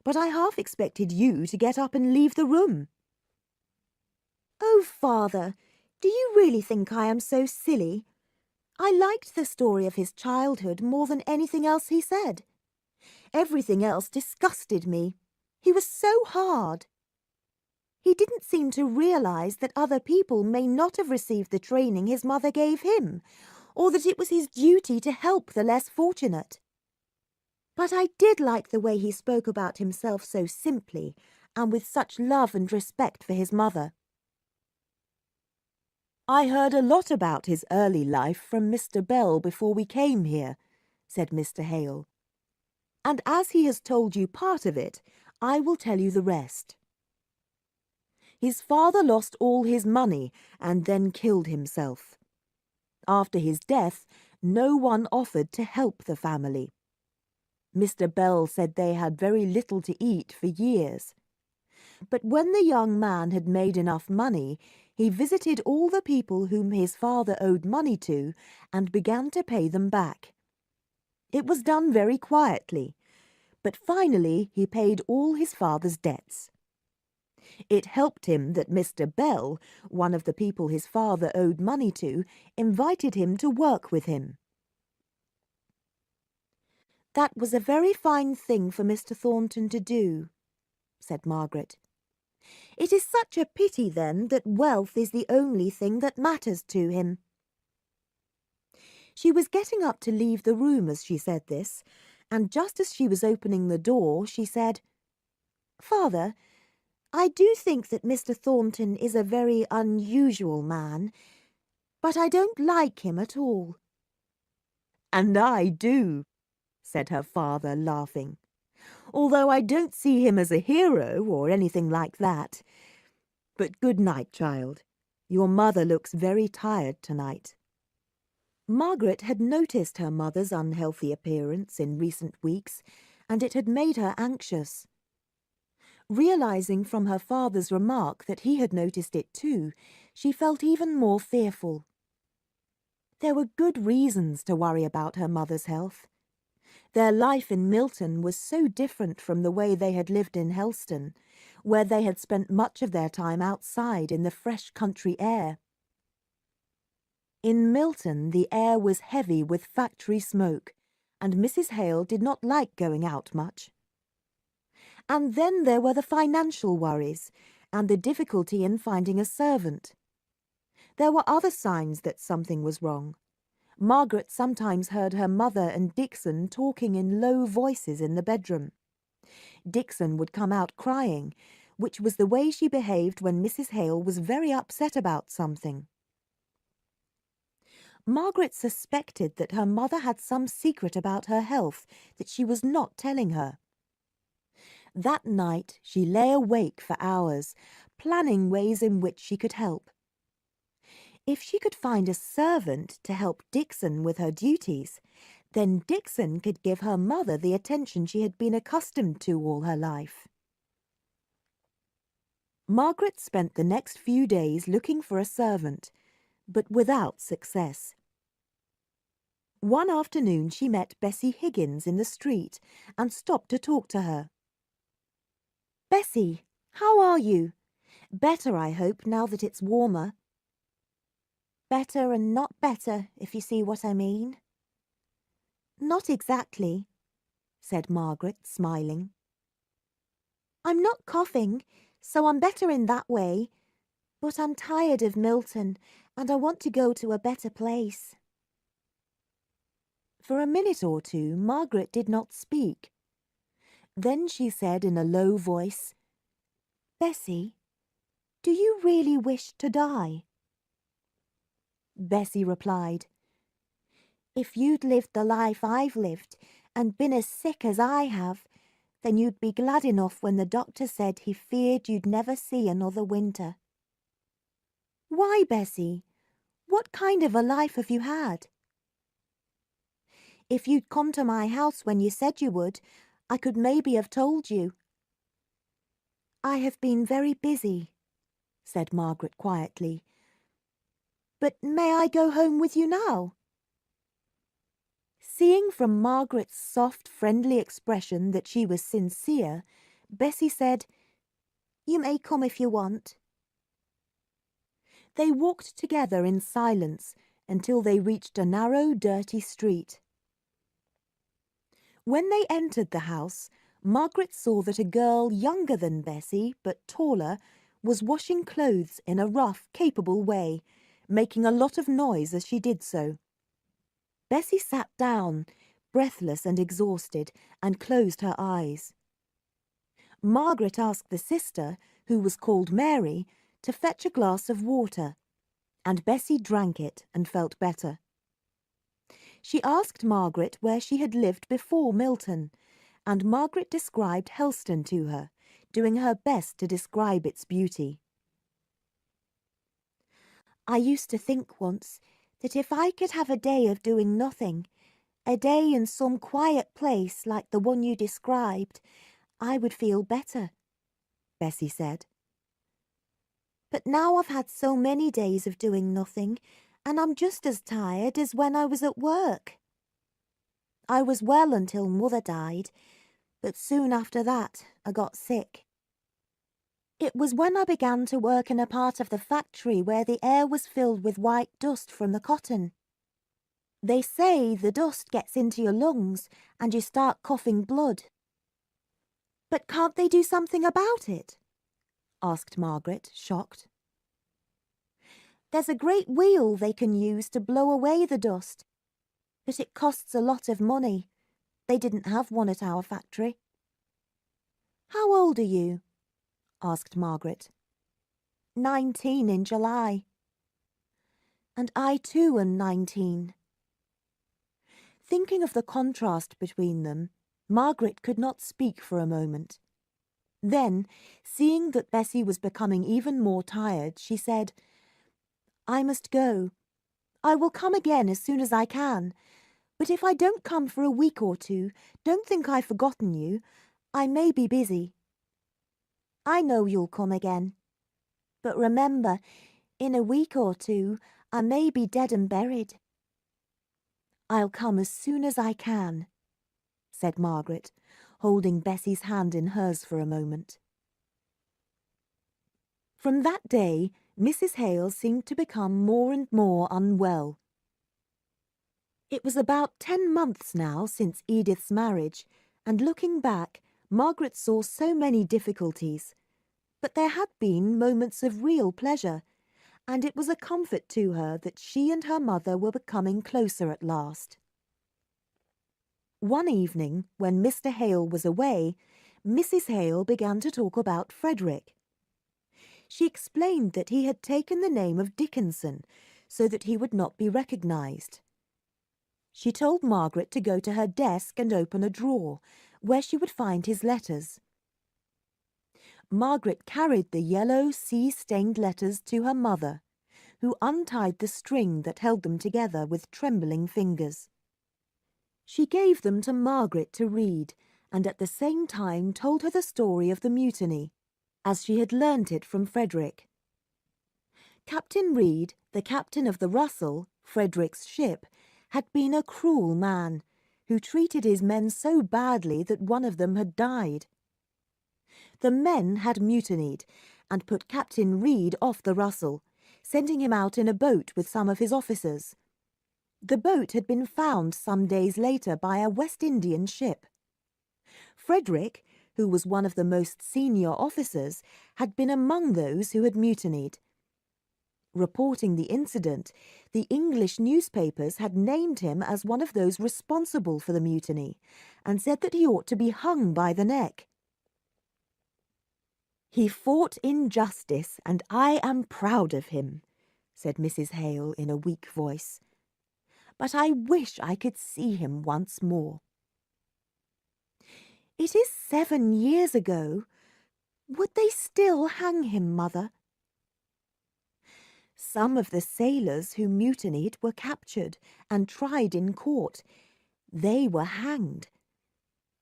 but I half expected you to get up and leave the room. Oh, father, do you really think I am so silly? I liked the story of his childhood more than anything else he said. Everything else disgusted me. He was so hard. He didn't seem to realize that other people may not have received the training his mother gave him, or that it was his duty to help the less fortunate. But I did like the way he spoke about himself so simply, and with such love and respect for his mother. I heard a lot about his early life from Mr. Bell before we came here, said Mr. Hale. And as he has told you part of it, I will tell you the rest. His father lost all his money and then killed himself. After his death, no one offered to help the family. Mr. Bell said they had very little to eat for years. But when the young man had made enough money, he visited all the people whom his father owed money to and began to pay them back. It was done very quietly, but finally he paid all his father's debts. It helped him that Mr. Bell, one of the people his father owed money to, invited him to work with him. "That was a very fine thing for Mr. Thornton to do," said Margaret. "It is such a pity, then, that wealth is the only thing that matters to him." She was getting up to leave the room as she said this, and just as she was opening the door, she said, "Father, I do think that Mr. Thornton is a very unusual man, but I don't like him at all." "And I do," said her father, laughing, "although I don't see him as a hero or anything like that. But good night, child. Your mother looks very tired tonight." Margaret had noticed her mother's unhealthy appearance in recent weeks, and it had made her anxious. Realizing from her father's remark that he had noticed it too, she felt even more fearful. There were good reasons to worry about her mother's health. Their life in Milton was so different from the way they had lived in Helston, where they had spent much of their time outside in the fresh country air. In Milton the air was heavy with factory smoke, and Mrs. Hale did not like going out much. And then there were the financial worries, and the difficulty in finding a servant. There were other signs that something was wrong. Margaret sometimes heard her mother and Dixon talking in low voices in the bedroom. Dixon would come out crying, which was the way she behaved when Mrs. Hale was very upset about something. Margaret suspected that her mother had some secret about her health that she was not telling her. That night she lay awake for hours, planning ways in which she could help. If she could find a servant to help Dixon with her duties, then Dixon could give her mother the attention she had been accustomed to all her life. Margaret spent the next few days looking for a servant, but without success. One afternoon she met Bessie Higgins in the street and stopped to talk to her. "Bessie, how are you? Better, I hope, now that it's warmer." "Better and not better, if you see what I mean." "Not exactly," said Margaret, smiling. "I'm not coughing, so I'm better in that way, but I'm tired of Milton, and I want to go to a better place." For a minute or two Margaret did not speak. Then she said in a low voice, "Bessie, do you really wish to die?" Bessie replied, "If you'd lived the life I've lived and been as sick as I have, then you'd be glad enough when the doctor said he feared you'd never see another winter." "Why, Bessie? What kind of a life have you had?" "If you'd come to my house when you said you would, I could maybe have told you." "I have been very busy," said Margaret quietly. "But may I go home with you now?" Seeing from Margaret's soft, friendly expression that she was sincere, Bessie said, "You may come if you want." They walked together in silence until they reached a narrow, dirty street. When they entered the house, Margaret saw that a girl younger than Bessie, but taller, was washing clothes in a rough, capable way, making a lot of noise as she did so. Bessie sat down, breathless and exhausted, and closed her eyes. Margaret asked the sister, who was called Mary, to fetch a glass of water, and Bessie drank it and felt better. She asked Margaret where she had lived before Milton, and Margaret described Helston to her, doing her best to describe its beauty. "I used to think once that if I could have a day of doing nothing, a day in some quiet place like the one you described, I would feel better," Bessie said. "But now I've had so many days of doing nothing, and I'm just as tired as when I was at work." I was well until Mother died, but soon after that I got sick. It was when I began to work in a part of the factory where the air was filled with white dust from the cotton. They say the dust gets into your lungs and you start coughing blood. But can't they do something about it? Asked Margaret, shocked. There's a great wheel they can use to blow away the dust, but it costs a lot of money. They didn't have one at our factory. How old are you? Asked Margaret. 19 in July. And I too am 19. Thinking of the contrast between them, Margaret could not speak for a moment. Then, seeing that Bessie was becoming even more tired, she said, I must go. I will come again as soon as I can, but if I don't come for a week or two, don't think I've forgotten you. I may be busy. I know you'll come again. But remember, in a week or two, I may be dead and buried. I'll come as soon as I can, said Margaret, holding Bessie's hand in hers for a moment. From that day, Mrs. Hale seemed to become more and more unwell. It was about 10 months now since Edith's marriage, and looking back, Margaret saw so many difficulties. But there had been moments of real pleasure, and it was a comfort to her that she and her mother were becoming closer at last. One evening, when Mr. Hale was away, Mrs. Hale began to talk about Frederick. She explained that he had taken the name of Dickinson so that he would not be recognised. She told Margaret to go to her desk and open a drawer, where she would find his letters. Margaret carried the yellow, sea-stained letters to her mother, who untied the string that held them together with trembling fingers. She gave them to Margaret to read, and at the same time told her the story of the mutiny, as she had learnt it from Frederick. Captain Reed, the captain of the Russell, Frederick's ship, had been a cruel man, who treated his men so badly that one of them had died. The men had mutinied and put Captain Reed off the Russell, sending him out in a boat with some of his officers. The boat had been found some days later by a West Indian ship. Frederick, who was one of the most senior officers, had been among those who had mutinied. Reporting the incident, the English newspapers had named him as one of those responsible for the mutiny, and said that he ought to be hung by the neck. "He fought in justice, and I am proud of him," said Mrs. Hale in a weak voice. "But I wish I could see him once more." "It is 7 years ago. Would they still hang him, Mother?" "Some of the sailors who mutinied were captured and tried in court. They were hanged.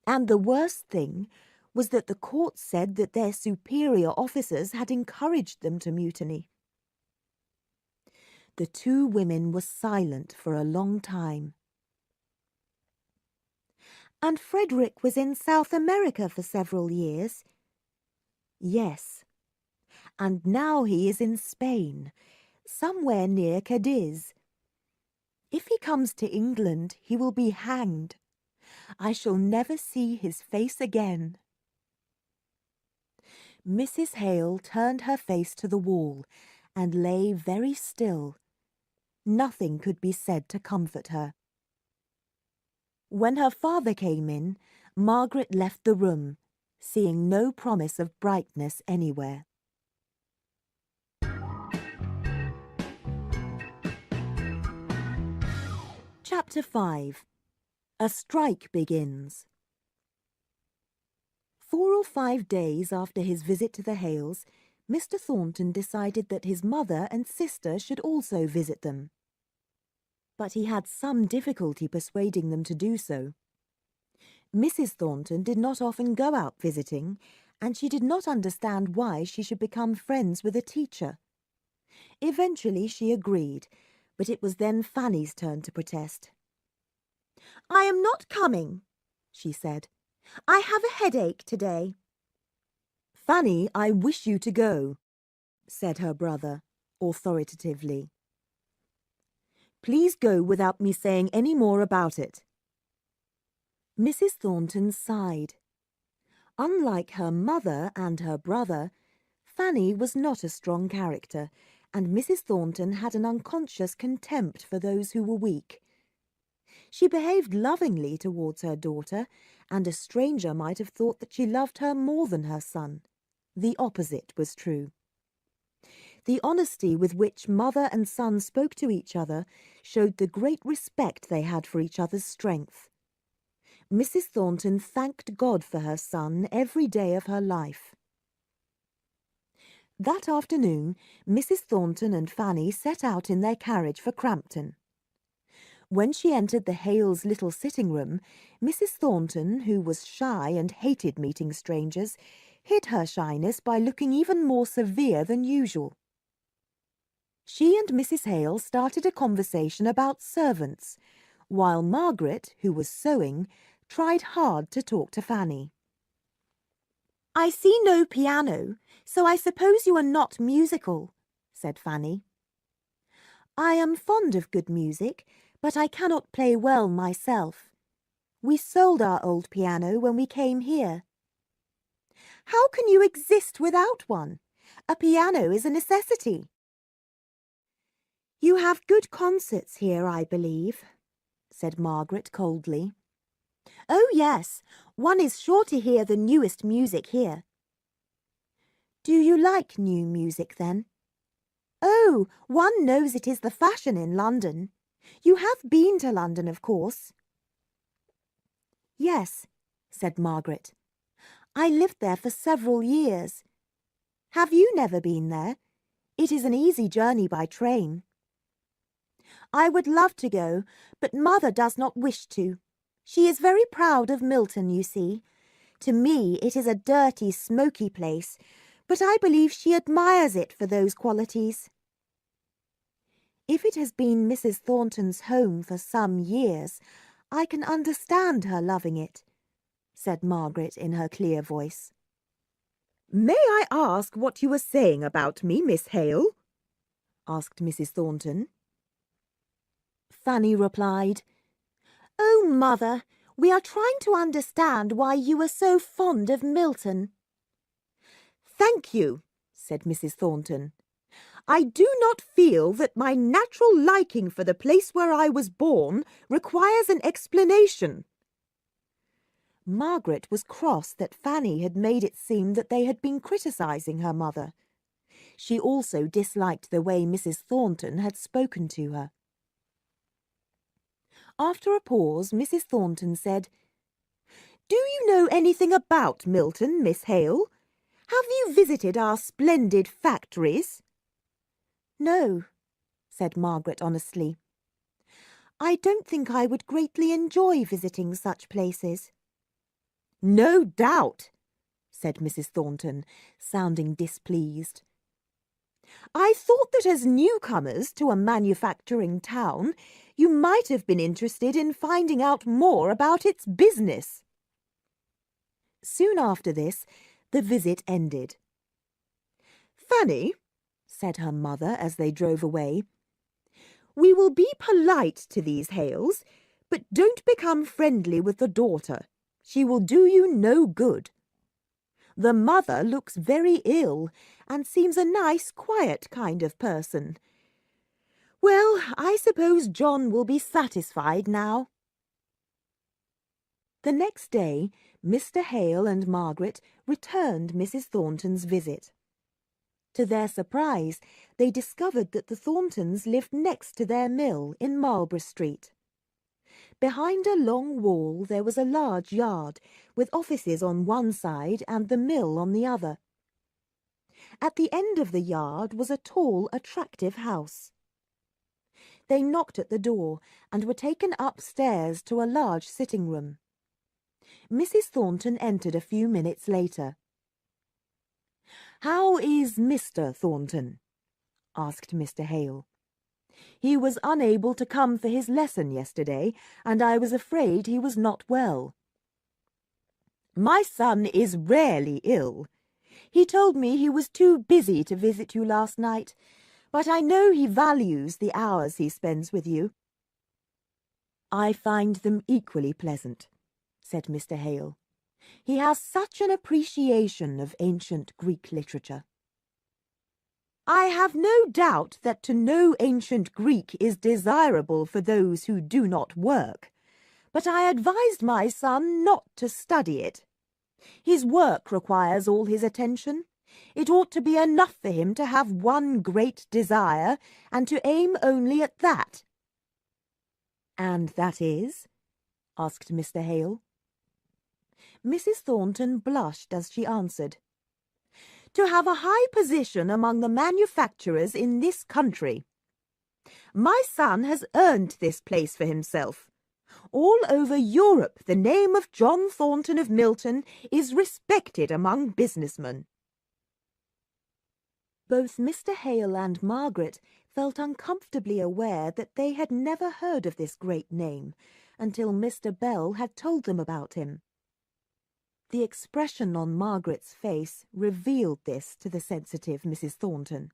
And the worst thing was that the court said that their superior officers had encouraged them to mutiny." The two women were silent for a long time. "And Frederick was in South America for several years?" "Yes. And now he is in Spain, somewhere near Cadiz. If he comes to England, he will be hanged. I shall never see his face again." Mrs. Hale turned her face to the wall and lay very still. Nothing could be said to comfort her. When her father came in, Margaret left the room, seeing no promise of brightness anywhere. Chapter 5. A Strike Begins. 4 or 5 days after his visit to the Hales, Mr. Thornton decided that his mother and sister should also visit them. But he had some difficulty persuading them to do so. Mrs. Thornton did not often go out visiting, and she did not understand why she should become friends with a teacher. Eventually she agreed, but it was then Fanny's turn to protest. I am not coming, she said. I have a headache today. Fanny, I wish you to go, said her brother, authoritatively. Please go without me saying any more about it. Mrs. Thornton sighed. Unlike her mother and her brother, Fanny was not a strong character, and Mrs. Thornton had an unconscious contempt for those who were weak. She behaved lovingly towards her daughter, and a stranger might have thought that she loved her more than her son. The opposite was true. The honesty with which mother and son spoke to each other showed the great respect they had for each other's strength. Mrs. Thornton thanked God for her son every day of her life. That afternoon, Mrs. Thornton and Fanny set out in their carriage for Crampton. When she entered the Hales' little sitting-room, Mrs. Thornton, who was shy and hated meeting strangers, hid her shyness by looking even more severe than usual. She and Mrs. Hale started a conversation about servants, while Margaret, who was sewing, tried hard to talk to Fanny. I see no piano, so I suppose you are not musical, said Fanny. I am fond of good music, but I cannot play well myself. We sold our old piano when we came here. How can you exist without one? A piano is a necessity. You have good concerts here, I believe, said Margaret coldly. Oh, yes, one is sure to hear the newest music here. Do you like new music, then? Oh, one knows it is the fashion in London. You have been to London, of course. Yes, said Margaret. I lived there for several years. Have you never been there? It is an easy journey by train. I would love to go, but Mother does not wish to. She is very proud of Milton, you see. To me it is a dirty, smoky place, but I believe she admires it for those qualities. If it has been Mrs. Thornton's home for some years, I can understand her loving it, said Margaret in her clear voice. May I ask what you were saying about me, Miss Hale? Asked Mrs. Thornton. Fanny replied, Oh, Mother, we are trying to understand why you were so fond of Milton. Thank you, said Mrs. Thornton. I do not feel that my natural liking for the place where I was born requires an explanation. Margaret was cross that Fanny had made it seem that they had been criticising her mother. She also disliked the way Mrs. Thornton had spoken to her. After a pause, Mrs. Thornton said, Do you know anything about Milton, Miss Hale? Have you visited our splendid factories? No, said Margaret honestly. I don't think I would greatly enjoy visiting such places. No doubt, said Mrs. Thornton, sounding displeased. I thought that as newcomers to a manufacturing town, you might have been interested in finding out more about its business. Soon after this, the visit ended. Fanny, said her mother as they drove away, we will be polite to these Hales, but don't become friendly with the daughter. She will do you no good. The mother looks very ill and seems a nice, quiet kind of person. Well, I suppose John will be satisfied now. The next day, Mr. Hale and Margaret returned Mrs. Thornton's visit. To their surprise, they discovered that the Thorntons lived next to their mill in Marlborough Street. Behind a long wall there was a large yard, with offices on one side and the mill on the other. At the end of the yard was a tall, attractive house. They knocked at the door and were taken upstairs to a large sitting-room. Mrs. Thornton entered a few minutes later. "How is Mr. Thornton?" asked Mr. Hale. He was unable to come for his lesson yesterday, and I was afraid he was not well. My son is rarely ill. He told me he was too busy to visit you last night, but I know he values the hours he spends with you." "I find them equally pleasant," said Mr. Hale. "He has such an appreciation of ancient Greek literature." "I have no doubt that to know ancient Greek is desirable for those who do not work, but I advised my son not to study it. His work requires all his attention. It ought to be enough for him to have one great desire, and to aim only at that." "And that is?" asked Mr. Hale. Mrs. Thornton blushed as she answered, "To have a high position among the manufacturers in this country. My son has earned this place for himself. All over Europe the name of John Thornton of Milton is respected among businessmen." Both Mr. Hale and Margaret felt uncomfortably aware that they had never heard of this great name until Mr. Bell had told them about him. The expression on Margaret's face revealed this to the sensitive Mrs. Thornton.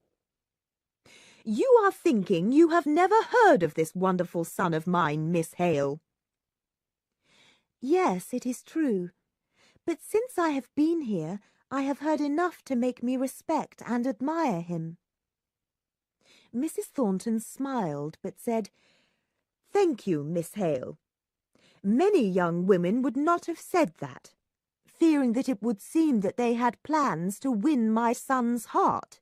"You are thinking you have never heard of this wonderful son of mine, Miss Hale." "Yes, it is true. But since I have been here, I have heard enough to make me respect and admire him." Mrs. Thornton smiled, but said, "Thank you, Miss Hale. Many young women would not have said that, fearing that it would seem that they had plans to win my son's heart."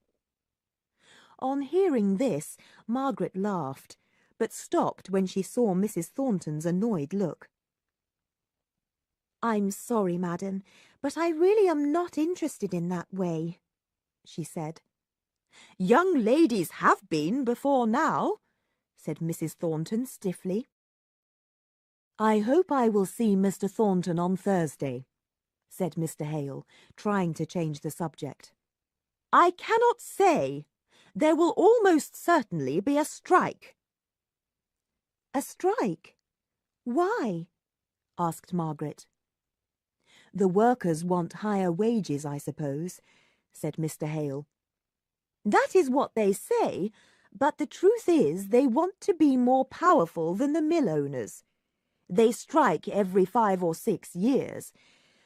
On hearing this, Margaret laughed, but stopped when she saw Mrs. Thornton's annoyed look. "I'm sorry, madam, but I really am not interested in that way," she said. "Young ladies have been before now," said Mrs. Thornton stiffly. "I hope I will see Mr. Thornton on Thursday," said Mr. Hale, trying to change the subject. "I cannot say. There will almost certainly be a strike." "A strike? Why?" asked Margaret. "The workers want higher wages, I suppose," said Mr. Hale. "That is what they say, but the truth is they want to be more powerful than the mill owners. They strike every 5 or 6 years.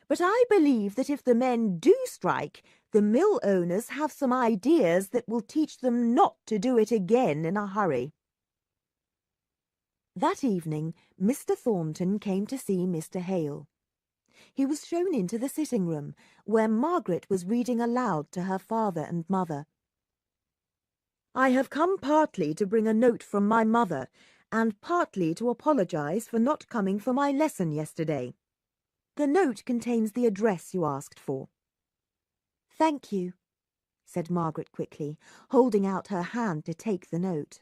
But I believe that if the men do strike, the mill owners have some ideas that will teach them not to do it again in a hurry." That evening, Mr. Thornton came to see Mr. Hale. He was shown into the sitting-room, where Margaret was reading aloud to her father and mother. "I have come partly to bring a note from my mother, and partly to apologize for not coming for my lesson yesterday. The note contains the address you asked for." "Thank you," said Margaret quickly, holding out her hand to take the note.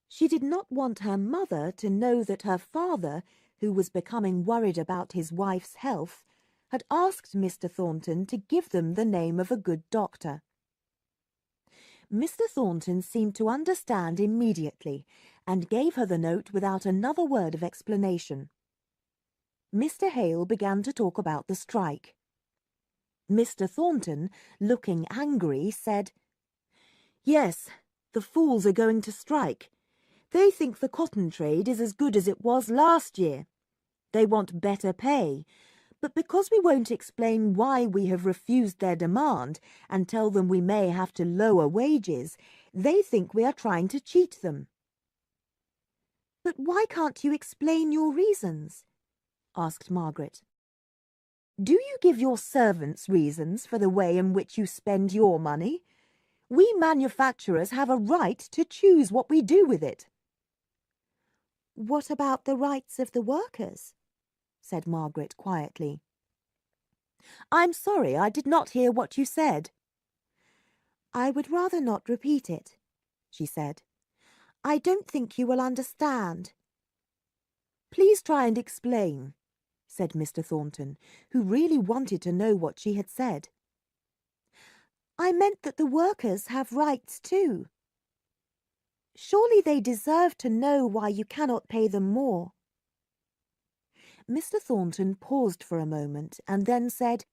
She did not want her mother to know that her father, who was becoming worried about his wife's health, had asked Mr. Thornton to give them the name of a good doctor. Mr. Thornton seemed to understand immediately, and gave her the note without another word of explanation. Mr. Hale began to talk about the strike. Mr. Thornton, looking angry, said, "Yes, the fools are going to strike. They think the cotton trade is as good as it was last year. They want better pay, but because we won't explain why we have refused their demand and tell them we may have to lower wages, they think we are trying to cheat them." "But why can't you explain your reasons?" asked Margaret. "Do you give your servants reasons for the way in which you spend your money? We manufacturers have a right to choose what we do with it." "What about the rights of the workers?" said Margaret quietly. "I'm sorry, I did not hear what you said." "I would rather not repeat it," she said. "I don't think you will understand." "Please try and explain," said Mr. Thornton, who really wanted to know what she had said. "I meant that the workers have rights too." Surely they deserve to know why you cannot pay them more. Mr. Thornton paused for a moment and then said,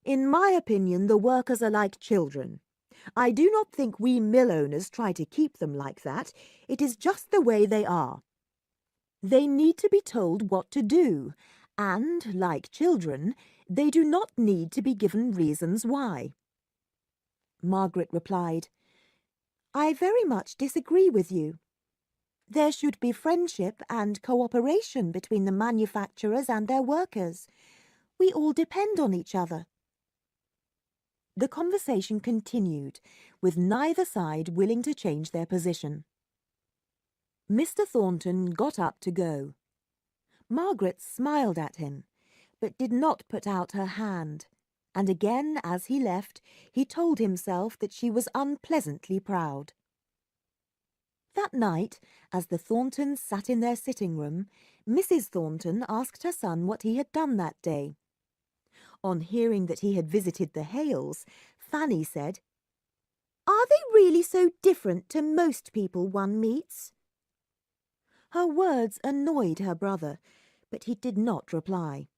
In my opinion, the workers are like children. I do not think we mill owners try to keep them like that. It is just the way they are. They need to be told what to do, and, like children, they do not need to be given reasons why. Margaret replied, I very much disagree with you. There should be friendship and cooperation between the manufacturers and their workers. We all depend on each other. The conversation continued, with neither side willing to change their position. Mr. Thornton got up to go. Margaret smiled at him, but did not put out her hand, and again as he left he told himself that she was unpleasantly proud. That night, as the Thorntons sat in their sitting room, Mrs. Thornton asked her son what he had done that day. On hearing that he had visited the Hales, Fanny said, Are they really so different to most people one meets? Her words annoyed her brother, but he did not reply.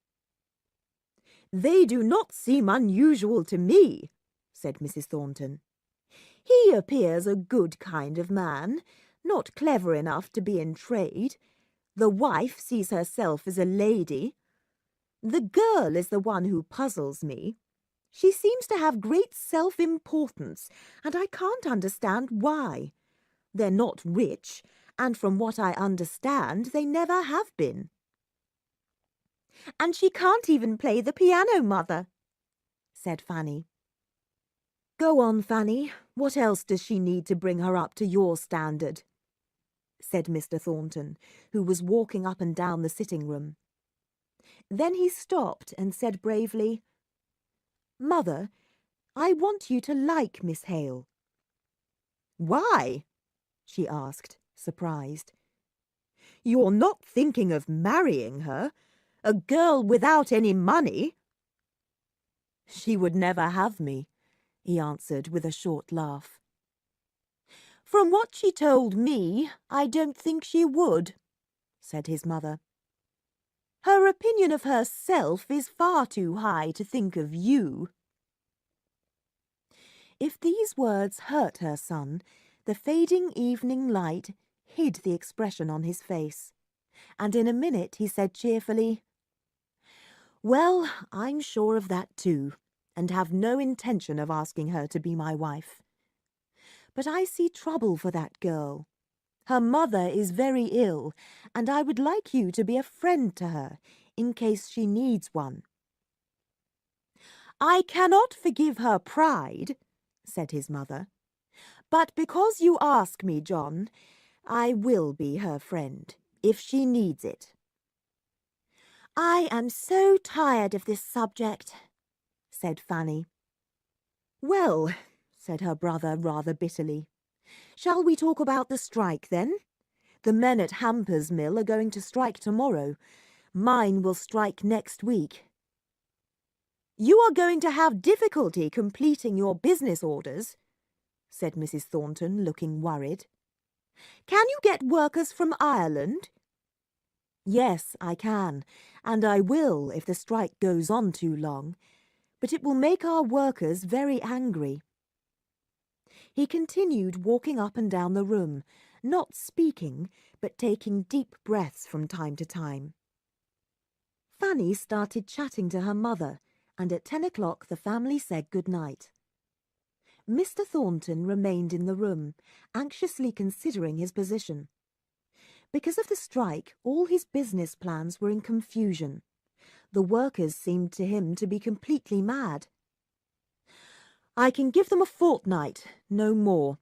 They do not seem unusual to me, said Mrs. Thornton. He appears a good kind of man, not clever enough to be in trade. The wife sees herself as a lady. The girl is the one who puzzles me. She seems to have great self-importance, and I can't understand why. They're not rich, and from what I understand, they never have been. And she can't even play the piano, Mother, said Fanny. Go on, Fanny. What else does she need to bring her up to your standard? Said Mr. Thornton, who was walking up and down the sitting room. Then he stopped and said bravely, Mother, I want you to like Miss Hale. Why? She asked, surprised. You're not thinking of marrying her? A girl without any money? She would never have me, he answered with a short laugh. From what she told me, I don't think she would, said his mother. Her opinion of herself is far too high to think of you. If these words hurt her son, the fading evening light hid the expression on his face, and in a minute he said cheerfully, Well, I'm sure of that too, and have no intention of asking her to be my wife. But I see trouble for that girl. Her mother is very ill, and I would like you to be a friend to her, in case she needs one. I cannot forgive her pride, said his mother, but because you ask me, John, I will be her friend, if she needs it. I am so tired of this subject, said Fanny. Well, said her brother rather bitterly, shall we talk about the strike then? The men at Hampers Mill are going to strike tomorrow. Mine will strike next week. You are going to have difficulty completing your business orders, said Mrs. Thornton, looking worried. Can you get workers from Ireland? Yes, I can, and I will if the strike goes on too long, but it will make our workers very angry. He continued walking up and down the room, not speaking, but taking deep breaths from time to time. Fanny started chatting to her mother, and at 10 o'clock the family said good night. Mr. Thornton remained in the room, anxiously considering his position. Because of the strike, all his business plans were in confusion. The workers seemed to him to be completely mad. I can give them a fortnight, no more.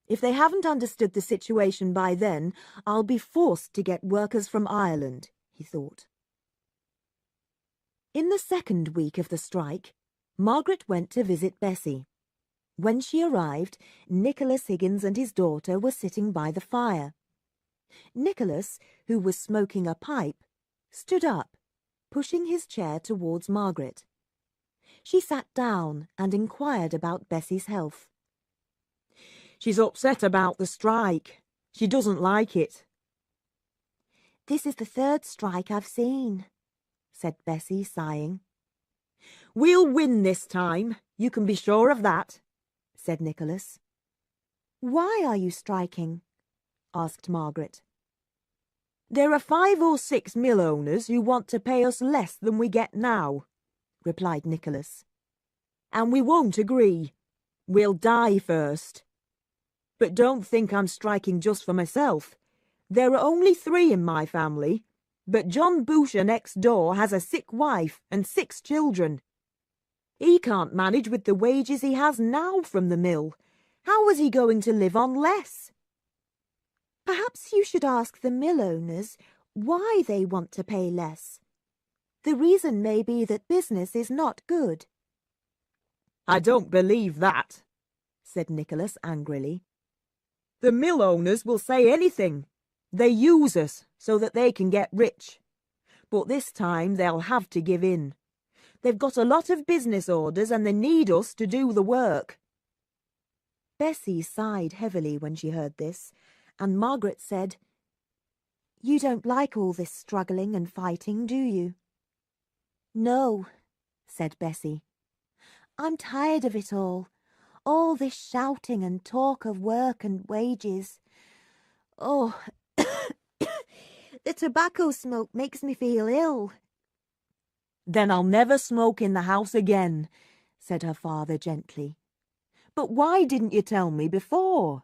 If they haven't understood the situation by then, I'll be forced to get workers from Ireland, he thought. In the second week of the strike, Margaret went to visit Bessie. When she arrived, Nicholas Higgins and his daughter were sitting by the fire. Nicholas, who was smoking a pipe, stood up, pushing his chair towards Margaret. She sat down and inquired about Bessie's health. She's upset about the strike. She doesn't like it. This is the third strike I've seen, said Bessie, sighing. We'll win this time, you can be sure of that, said Nicholas. Why are you striking? Asked Margaret. There are 5 or 6 mill owners who want to pay us less than we get now, replied Nicholas. And we won't agree. We'll die first. But don't think I'm striking just for myself. There are only 3 in my family, but John Boucher next door has a sick wife and 6 children. He can't manage with the wages he has now from the mill. How is he going to live on less? Perhaps you should ask the mill owners why they want to pay less. The reason may be that business is not good. I don't believe that, said Nicholas angrily. The mill owners will say anything. They use us so that they can get rich. But this time they'll have to give in. They've got a lot of business orders and they need us to do the work. Bessie sighed heavily when she heard this, and Margaret said, You don't like all this struggling and fighting, do you? No, said Bessie. I'm tired of it all this shouting and talk of work and wages. Oh, the tobacco smoke makes me feel ill. Then I'll never smoke in the house again, said her father gently. But why didn't you tell me before?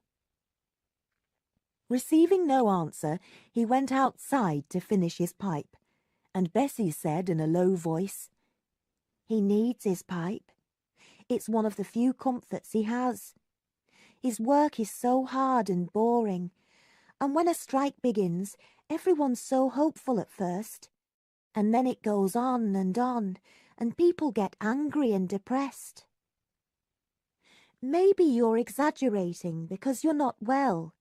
Receiving no answer, he went outside to finish his pipe, and Bessie said in a low voice, He needs his pipe. It's one of the few comforts he has. His work is so hard and boring, and when a strike begins, everyone's so hopeful at first. And then it goes on, and people get angry and depressed. Maybe you're exaggerating because you're not well,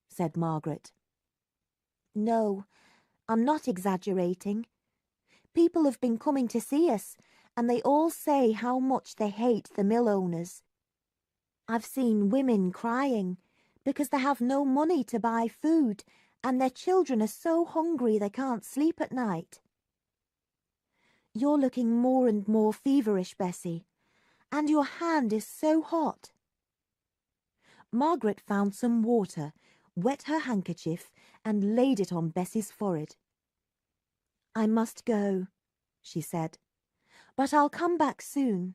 said Margaret. No, I'm not exaggerating. People have been coming to see us, and they all say how much they hate the mill owners. I've seen women crying because they have no money to buy food, and their children are so hungry they can't sleep at night. You're looking more and more feverish, Bessie, and your hand is so hot. Margaret found some water, wet her handkerchief, and laid it on Bessie's forehead. I must go, she said, but I'll come back soon.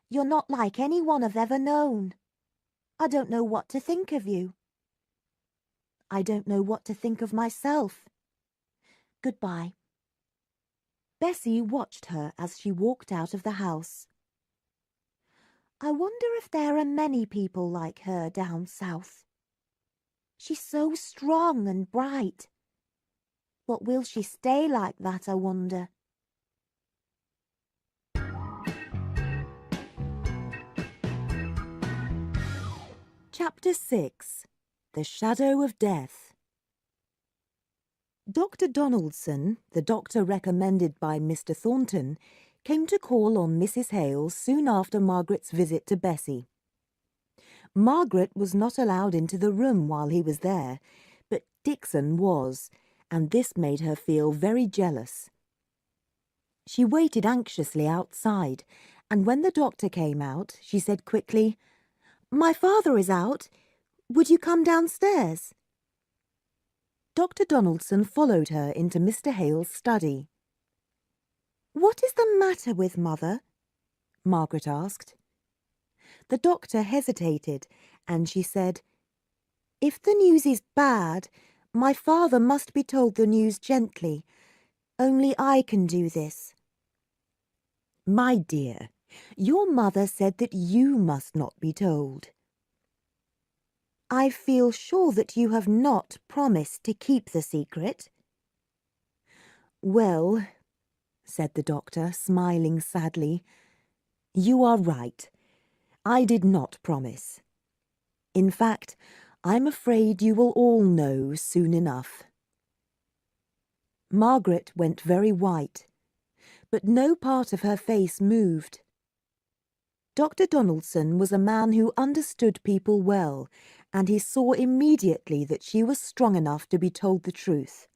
You're not like anyone I've ever known. I don't know what to think of you. I don't know what to think of myself. Goodbye. Bessie watched her as she walked out of the house. I wonder if there are many people like her down south. She's so strong and bright. But will she stay like that, I wonder? Chapter 6. The Shadow of Death. Dr. Donaldson, the doctor recommended by Mr. Thornton, came to call on Mrs. Hales soon after Margaret's visit to Bessie. Margaret was not allowed into the room while he was there, but Dixon was, and this made her feel very jealous. She waited anxiously outside, and when the doctor came out, she said quickly, "My father is out. Would you come downstairs?" Dr. Donaldson followed her into Mr. Hale's study. "What is the matter with Mother?" Margaret asked. The doctor hesitated, and she said, "If the news is bad, my father must be told the news gently. Only I can do this." "My dear, your mother said that you must not be told." "I feel sure that you have not promised to keep the secret." "Well," said the doctor, smiling sadly, "you are right. I did not promise. In fact, I'm afraid you will all know soon enough." Margaret went very white, but no part of her face moved. Dr. Donaldson was a man who understood people well, and he saw immediately that she was strong enough to be told the truth.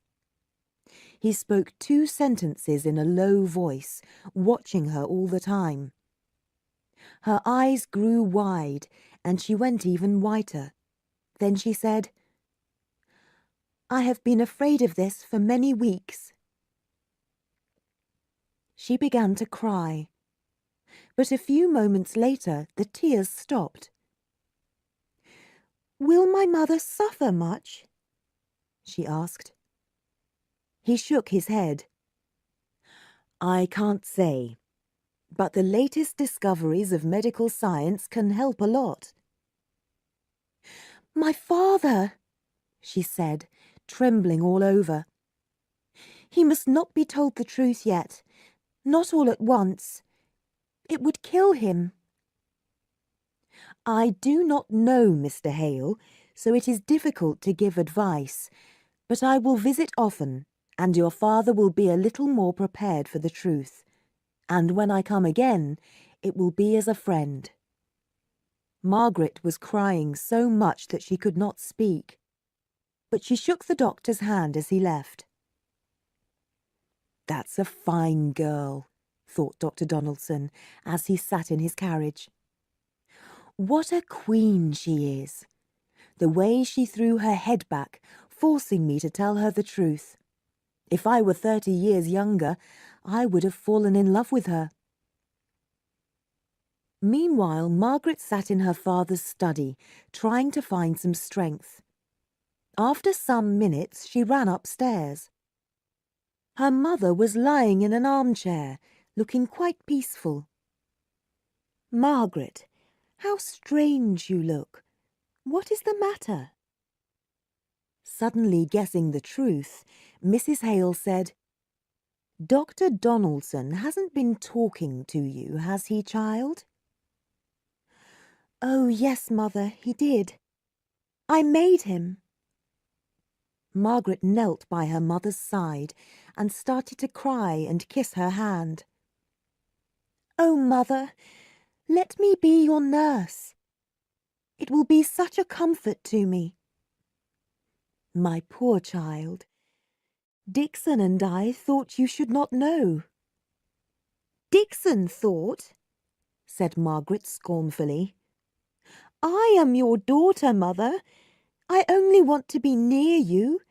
He spoke 2 sentences in a low voice, watching her all the time. Her eyes grew wide, and she went even whiter. Then she said, "I have been afraid of this for many weeks." She began to cry, but a few moments later the tears stopped. "Will my mother suffer much?" she asked. He shook his head. "I can't say, but the latest discoveries of medical science can help a lot." "My father," she said, trembling all over. "He must not be told the truth yet, not all at once. It would kill him." "I do not know Mr. Hale, so it is difficult to give advice, but I will visit often, and your father will be a little more prepared for the truth. And when I come again, it will be as a friend." Margaret was crying so much that she could not speak, but she shook the doctor's hand as he left. "That's a fine girl," thought Dr. Donaldson as he sat in his carriage. "What a queen she is! The way she threw her head back, forcing me to tell her the truth. If I were 30 years younger, I would have fallen in love with her." Meanwhile, Margaret sat in her father's study, trying to find some strength. After some minutes, she ran upstairs. Her mother was lying in an armchair, looking quite peaceful. "Margaret, how strange you look. What is the matter?" Suddenly guessing the truth, Mrs. Hale said, "Dr. Donaldson hasn't been talking to you, has he, child?" "Oh, yes, Mother, he did. I made him." Margaret knelt by her mother's side and started to cry and kiss her hand. "Oh, Mother, let me be your nurse. It will be such a comfort to me." "My poor child, Dixon and I thought you should not know." "Dixon thought?" said Margaret scornfully. "I am your daughter, Mother. I only want to be near you.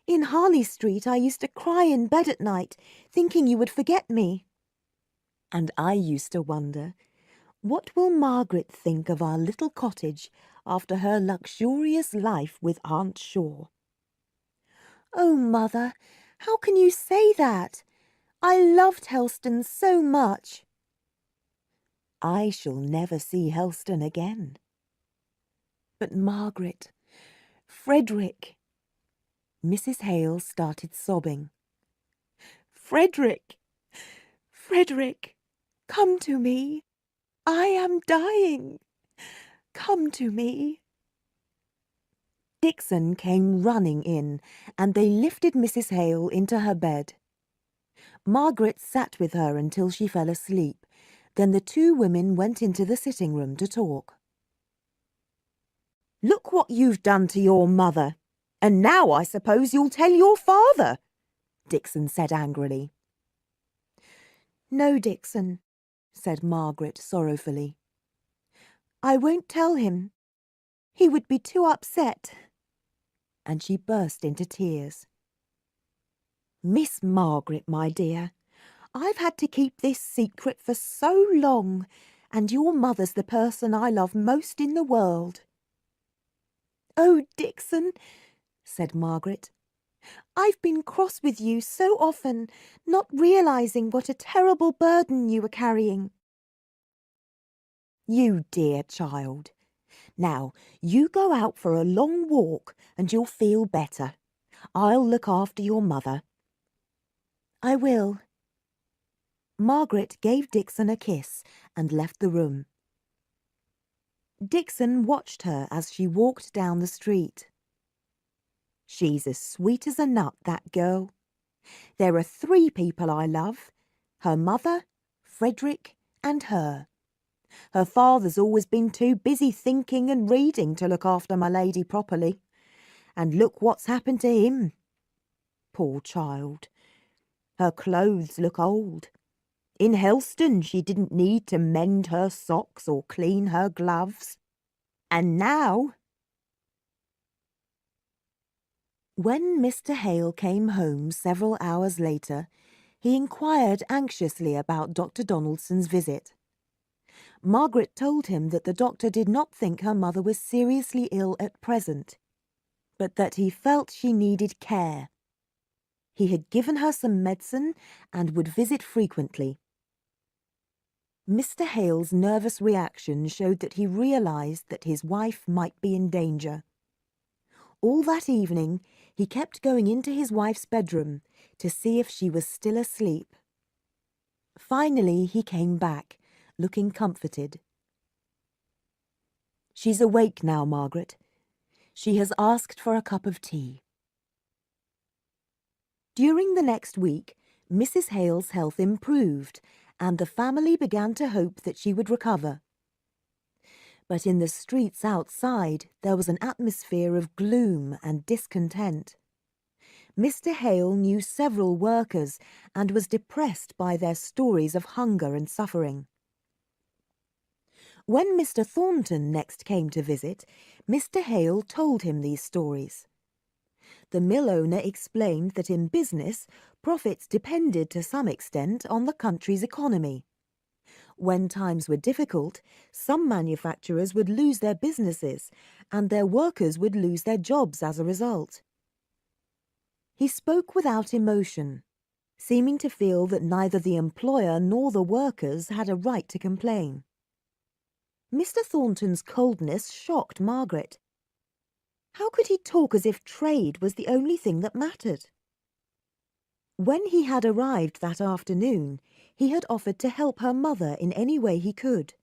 In Harley Street I used to cry in bed at night, thinking you would forget me. And I used to wonder, what will Margaret think of our little cottage after her luxurious life with Aunt Shaw?" "Oh, Mother, how can you say that? I loved Helston so much." "I shall never see Helston again." "But Margaret, Frederick—" Mrs. Hale started sobbing. "Frederick, Frederick, come to me. I am dying. Come to me." Dixon came running in, and they lifted Mrs. Hale into her bed. Margaret sat with her until she fell asleep. Then the 2 women went into the sitting room to talk. "Look what you've done to your mother, and now I suppose you'll tell your father," Dixon said angrily. "No, Dixon," said Margaret sorrowfully. "I won't tell him. He would be too upset." And she burst into tears. "Miss Margaret, my dear, I've had to keep this secret for so long, and your mother's the person I love most in the world." "Oh, Dixon," said Margaret, "I've been cross with you so often, not realizing what a terrible burden you were carrying." "You dear child. Now, you go out for a long walk and you'll feel better. I'll look after your mother." "I will." Margaret gave Dixon a kiss and left the room. Dixon watched her as she walked down the street. "She's as sweet as a nut, that girl. There are 3 people I love, her mother, Frederick, and her. Her father's always been too busy thinking and reading to look after my lady properly. And look what's happened to him. Poor child. Her clothes look old. In Helston she didn't need to mend her socks or clean her gloves. And now... When Mr. Hale came home several hours later, he inquired anxiously about Dr. Donaldson's visit. Margaret told him that the doctor did not think her mother was seriously ill at present, but that he felt she needed care. He had given her some medicine and would visit frequently. Mr. Hale's nervous reaction showed that he realized that his wife might be in danger. All that evening, he kept going into his wife's bedroom to see if she was still asleep. Finally, he came back, looking comforted. "She's awake now, Margaret. She has asked for a cup of tea." During the next week, Mrs. Hale's health improved, and the family began to hope that she would recover. But in the streets outside there was an atmosphere of gloom and discontent. Mr. Hale knew several workers and was depressed by their stories of hunger and suffering. When Mr. Thornton next came to visit, Mr. Hale told him these stories. The mill owner explained that in business, profits depended to some extent on the country's economy. When times were difficult, some manufacturers would lose their businesses, and their workers would lose their jobs as a result. He spoke without emotion, seeming to feel that neither the employer nor the workers had a right to complain. Mr. Thornton's coldness shocked Margaret. How could he talk as if trade was the only thing that mattered? When he had arrived that afternoon, he had offered to help her mother in any way he could.